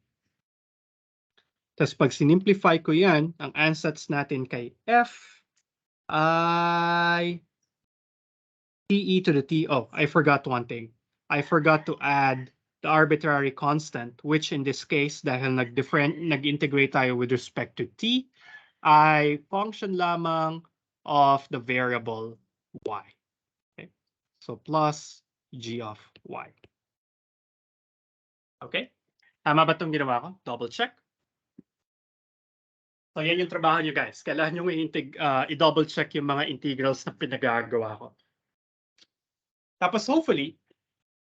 Tapos pag sinimplify ko yan, ang ansatz natin kay f ay t e to the t. Oh, I forgot one thing. I forgot to add the arbitrary constant, which in this case, dahil nag-integrate tayo with respect to t, ay function lamang of the variable y. Okay? So plus g of y. Okay? Tama ba itong ginawa ko? Double check. So yan yung trabaho nyo guys. Kailangan nyo i-double check yung mga integrals na pinagagawa ko. Tapos hopefully,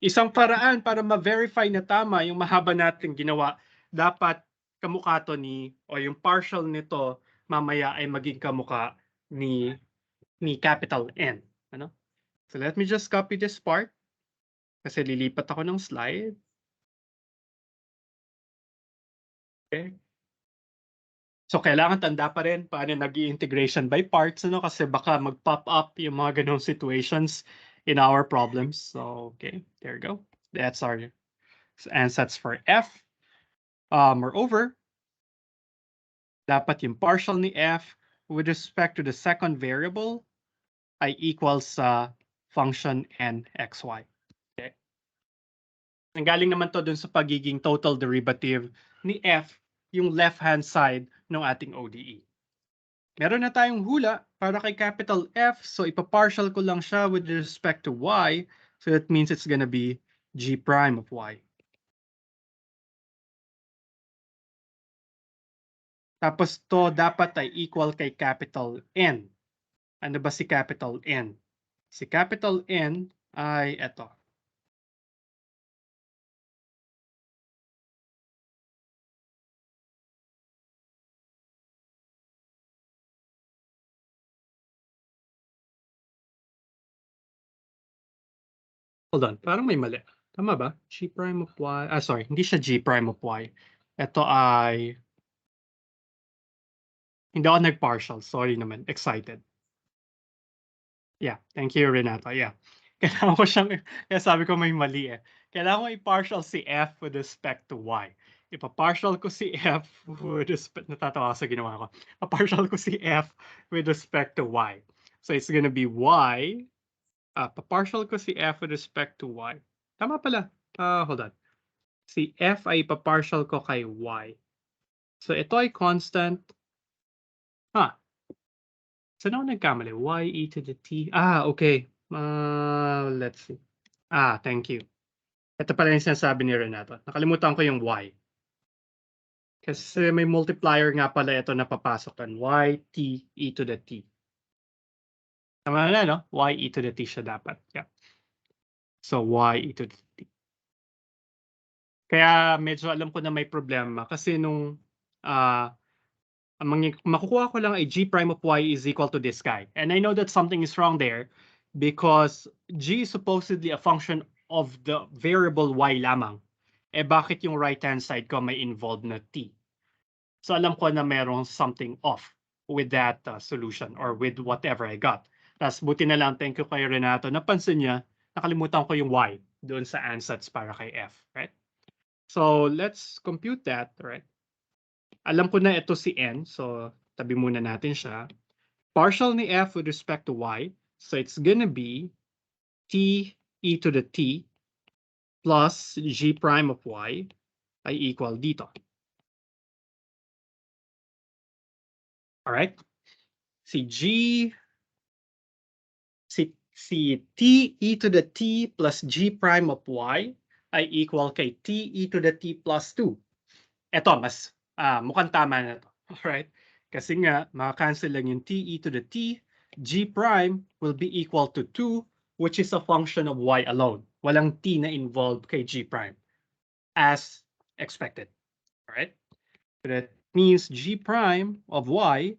isang paraan para ma-verify na tama yung mahaba natin ginawa, dapat kamukha to ni, o yung partial nito, mamaya ay maging kamukha ni capital N. Ano? So let me just copy this part. Kasi lilipat ako ng slide. Okay. So, kailangan tanda pa rin paano nag-integration by parts, ano? Kasi baka mag-pop up yung mga ganong situations in our problems. So, okay, there you go. That's our ansatz for F. Moreover, dapat yung partial ni F with respect to the second variable ay equals sa function n xy. Okay? Nanggaling naman to dun sa pagiging total derivative ni F, yung left-hand side ng ating ODE. Meron na tayong hula para kay capital F. So, ipapartial ko lang siya with respect to y. So, that means it's gonna be g prime of y. Tapos to dapat ay equal kay capital N. Ano ba si capital N? Si capital N ay eto. Hold on, parang may mali. Tama ba? G prime of y. Sorry, hindi siya g prime of y. Ito ay... Hindi ako nag-partial. Sorry naman. Excited. Yeah, thank you, Renata. Yeah. Kailangan ko siyang, kaya sabi ko may mali eh. Kailangan ko i-partial si f with respect to y. Ipa-partial ko si f with respect, natatawa sa ginawa ko. Pa-partial ko si f with respect to y. So it's gonna be y. Pa-partial ko si f with respect to y. Tama pala. Hold on. Si f ay pa-partial ko kay y. So ito ay constant. Saan ako nagkamali? Y e to the t. Okay. Let's see. Thank you. Ito pala yung sinasabi ni Renato. Nakalimutan ko yung y. Kasi may multiplier nga pala ito na papasok kan. Y t e to the t. Tama na, no? Y e to the t siya dapat. Yeah. So, y e to the t. Kaya medyo alam ko na may problema. Kasi nung makukuha ko lang ay g prime of y is equal to this guy. And I know that something is wrong there. because g is supposedly a function of the variable y lamang. Eh bakit yung right-hand side ko may involved na t? So alam ko na merong something off with that solution or with whatever I got. Tapos buti na lang, thank you kay Renato, napansin niya, nakalimutan ko yung y doon sa ansatz para kay f, right? So let's compute that, right? Alam ko na ito si n, so tabi muna natin siya. Partial ni f with respect to y, so it's gonna be t e to the t plus g prime of y ay equal dito. All right? Si g, si t e to the t plus g prime of y ay equal kay t e to the t plus 2. Ito, mas mukhang tama na to. All right? Kasi nga, maka-cancel lang yung t e to the t, g prime will be equal to 2, which is a function of y alone. Walang t na involved kay g prime, as expected. All right? So that means g prime of y,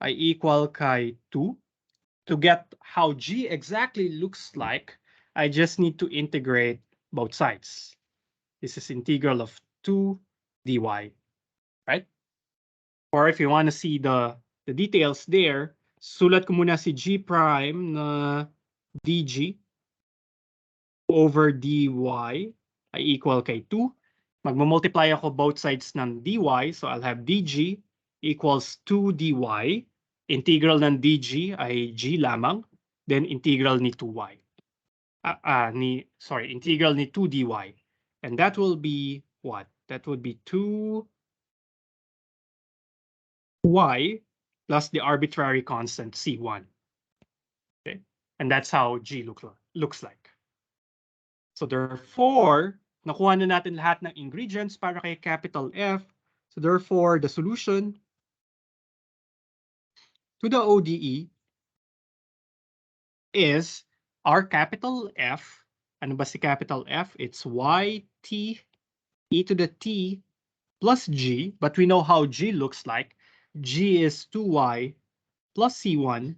ay equal kay 2. To get how g exactly looks like, I just need to integrate both sides. This is integral of 2 dy, right? Or if you want to see the details there, sulat ko muna si g prime na dg over dy ay equal kay 2. Magmumultiply ako both sides ng dy, so I'll have dg equals 2 dy. Integral ng dg ay g lamang, then integral ni 2y. Integral ni 2 dy. And that will be what? That would be 2y plus the arbitrary constant c1. Okay? And that's how g looks like. So therefore, nakuha na natin lahat ng ingredients para kay capital F. So therefore, the solution to the ODE is our capital F. Ano ba si capital F? It's yt e to the t plus g, but we know how g looks like. G is 2y plus c1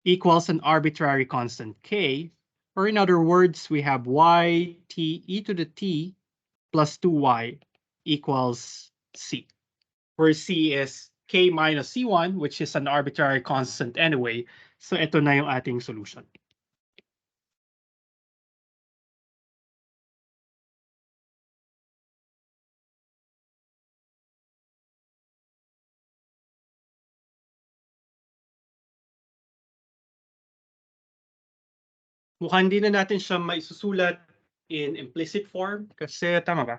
equals an arbitrary constant k, or in other words, we have yt e to the t plus 2y equals c, where c is k minus c1, which is an arbitrary constant anyway. So ito na yung ating solution. Mukhang hindi na natin siya maisusulat in implicit form kasi tama ba?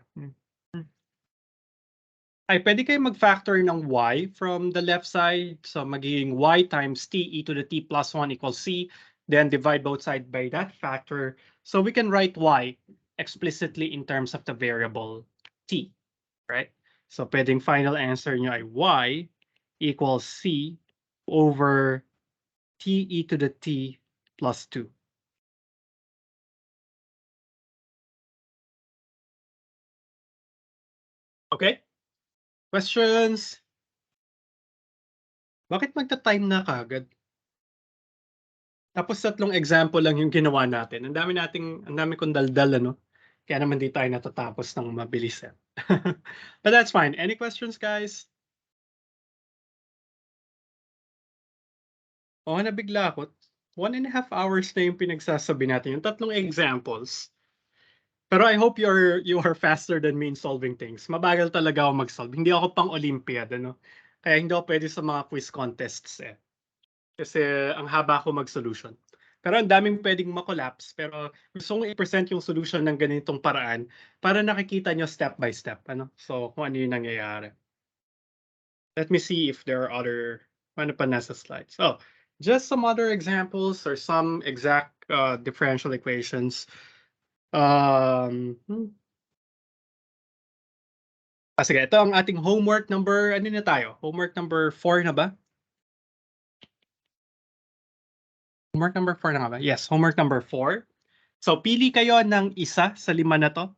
Ay, pwede kayo mag-factor ng y from the left side. So magiging y times t e to the t plus 1 equals c. Then divide both sides by that factor. So we can write y explicitly in terms of the variable t, right? So pwedeng final answer nyo ay y equals c over t e to the t plus 2. Okay? Questions? Bakit magta-time na kagad? Tapos 3 example lang yung ginawa natin. Ang dami kong daldal, ano? Kaya naman di tayo natatapos ng mabilis. But that's fine. Any questions, guys? Oo, nabigla ako. 1.5 hours na yung pinagsasabi natin. Yung 3 examples. Pero I hope you are faster than me in solving things. Mabagal talaga ako mag-solve. Hindi ako pang Olympiad, ano? Kaya hindi ako pwede sa mga quiz contests eh. Kasi ang haba ko mag-solution. Pero ang daming pwedeng makollapse. Pero gusto kong i-present yung solution ng ganitong paraan para nakikita nyo step by step. Ano? So kung ano yung nangyayari. Let me see if there are other, ano pa nasa slides. Oh, just some other examples or some exact differential equations. Sige, ito ang ating homework number, ano na tayo? Homework number 4 na ba? Homework number 4 na nga ba? Yes, homework number 4. So, pili kayo ng isa sa 5 na to.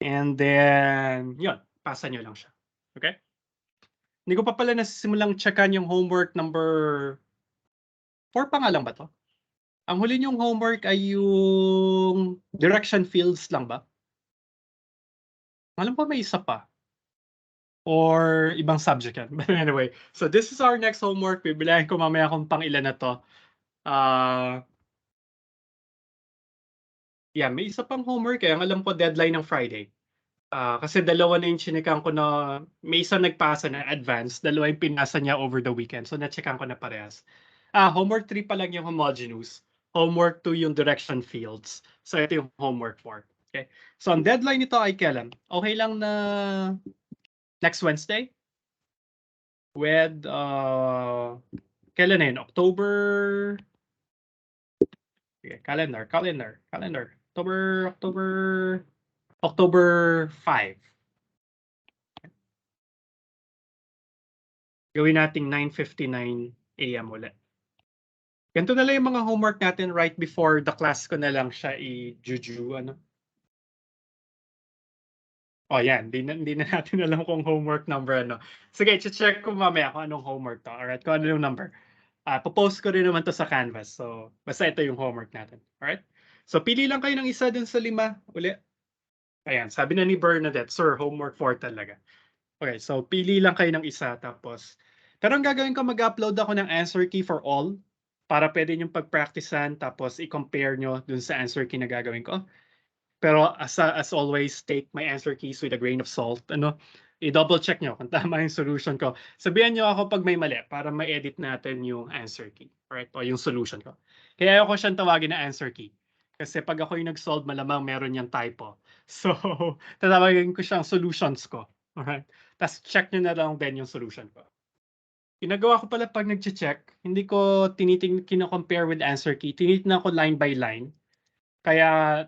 And then, yun, pasa nyo lang siya. Okay? Hindi ko pa pala nasisimulang checkan yung homework number 4 pa nga lang ba to? Ang huli niyong homework ay yung direction fields lang ba? Alam ko may isa pa. Or ibang subject yan. But anyway, so this is our next homework. Bibilahin ko mamaya kung pang ilan na to. Yeah, may isa pang homework eh. Ang alam ko deadline ng Friday. Kasi dalawa na yung chinekan ko na may isang nagpasa na advance, dalawa yung pinasa niya over the weekend. So na-checkan ko na parehas. Homework 3 pa lang yung homogeneous. Homework 2 yung direction fields. So ito yung homework 4. Okay? So ang deadline nito ay kailan? Okay lang na next Wednesday? With, kailan na yun? October... Okay, calendar. October 5. Gawin nating 9:59 AM ulit. Ganito na lang yung mga homework natin right before the class ko na lang siya i-juju, ano. Oh, yan. Hindi na natin alam kung homework number ano. Sige, check ko mamaya kung anong homework to. Alright, kung ano yung number. Popost ko rin naman to sa Canvas. So, basta ito yung homework natin. Alright? So, pili lang kayo ng isa dun sa 5 uli. Ayan, sabi na ni Bernadette, sir, homework 4 talaga. Okay, so pili lang kayo ng isa tapos. Pero ang gagawin ko, mag-upload ako ng answer key for all para pwede nyo pag-practicean tapos i-compare nyo dun sa answer key na gagawin ko. Pero as always, take my answer keys with a grain of salt. Ano, i-double check nyo kung tama yung solution ko. Sabihan nyo ako pag may mali para ma-edit natin yung answer key. Alright, o yung solution ko. Kaya ako siyang tawagin na answer key. Kasi pag ako yung nag-solve, malamang meron yung typo. So, tatawagin ko siyang solutions ko. Alright? Tapos check nyo na lang din yung solution ko. Ginagawa ko pala pag nag-check, hindi ko kino-compare with answer key. Tinitignan ko line by line. Kaya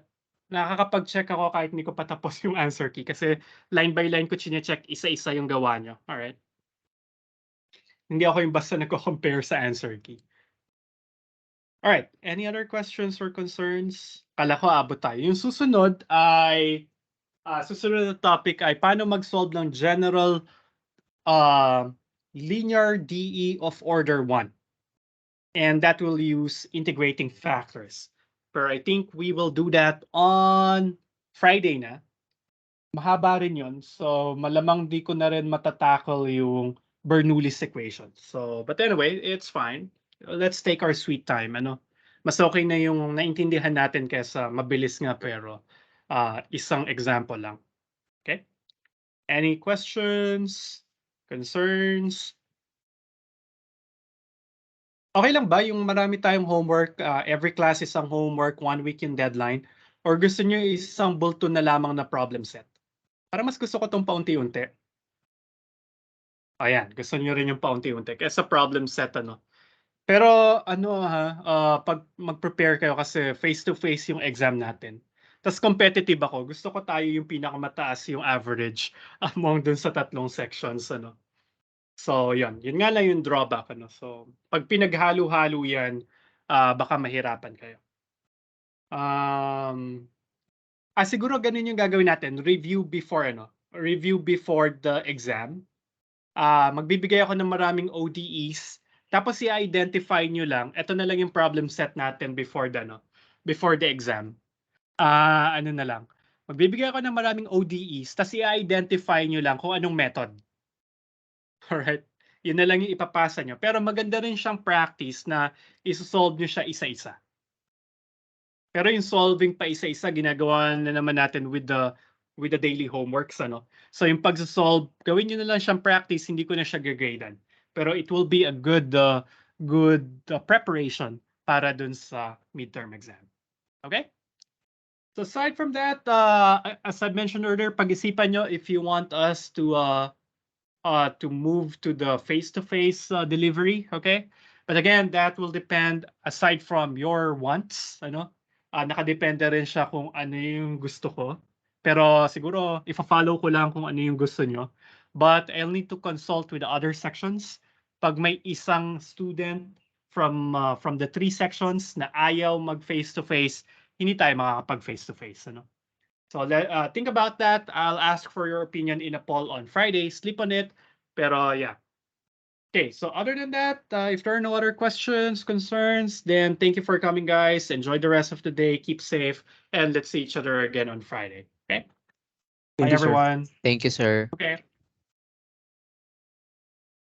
nakakapag-check ako kahit hindi ko pa tapos yung answer key kasi line by line ko chine-check isa-isa yung gawa nyo. Alright? Hindi ako yung basta nagko-compare sa answer key. Alright, any other questions or concerns? Kala ko abot tayo. Yung susunod ay, susunod na topic ay paano mag-solve ng general linear DE of order 1. And that will use integrating factors. But I think we will do that on Friday na. Mahaba rin yun. So, malamang di ko na rin matatackle yung Bernoulli's equation. So, but anyway, it's fine. Let's take our sweet time. Ano? Mas okay na yung naintindihan natin kaysa mabilis nga pero isang example lang. Okay? Any questions? Concerns? Okay lang ba yung marami tayong homework, every class isang homework, 1 week yung deadline? Or gusto nyo isang bulto na lamang na problem set? Para mas gusto ko itong paunti-unti. Ayan, gusto nyo rin yung paunti-unti. Kaya sa problem set, ano. Pero ano pag mag-prepare kayo kasi face-to-face yung exam natin. Tapos competitive ako. Gusto ko tayo yung pinakamataas yung average among dun sa 3 sections, ano. So, yun. Yun nga lang yung drawback, ano. So, pag pinaghalo-halo yan, baka mahirapan kayo. Siguro ganun yung gagawin natin. Review before, ano. Review before the exam. Magbibigay ako ng maraming ODEs. Tapos i-identify nyo lang. Ito na lang yung problem set natin before the exam. Ano na lang. Magbibigay ako ng maraming ODEs. Tapos i-identify nyo lang kung anong method. Alright? Yun na lang yung ipapasa nyo. Pero maganda rin siyang practice na isosolve nyo siya isa-isa. Pero yung solving pa isa-isa, ginagawa na naman natin with the daily homeworks, ano. So yung pagso-solve, gawin nyo na lang siyang practice, hindi ko na siya gagradean. Pero it will be a good preparation para dun sa midterm exam. Okay? So aside from that, as I mentioned earlier, pag-isipan nyo if you want us to move to the face-to-face delivery, okay? But again, that will depend aside from your wants, ano? Nakadepende rin siya kung ano yung gusto ko. Pero siguro, ifa-follow ko lang kung ano yung gusto nyo. But I'll need to consult with the other sections. Pag may isang student from the 3 sections na ayaw mag face-to-face, hindi tayo makakapag face-to-face, ano? So think about that. I'll ask for your opinion in a poll on Friday. Sleep on it. Pero yeah, Okay, so other than that, if there are no other questions, concerns, then thank you for coming, guys. Enjoy the rest of the day. Keep safe, and let's see each other again on Friday. Okay. Bye, Thank you, sir. everyone. Thank you, sir. Okay.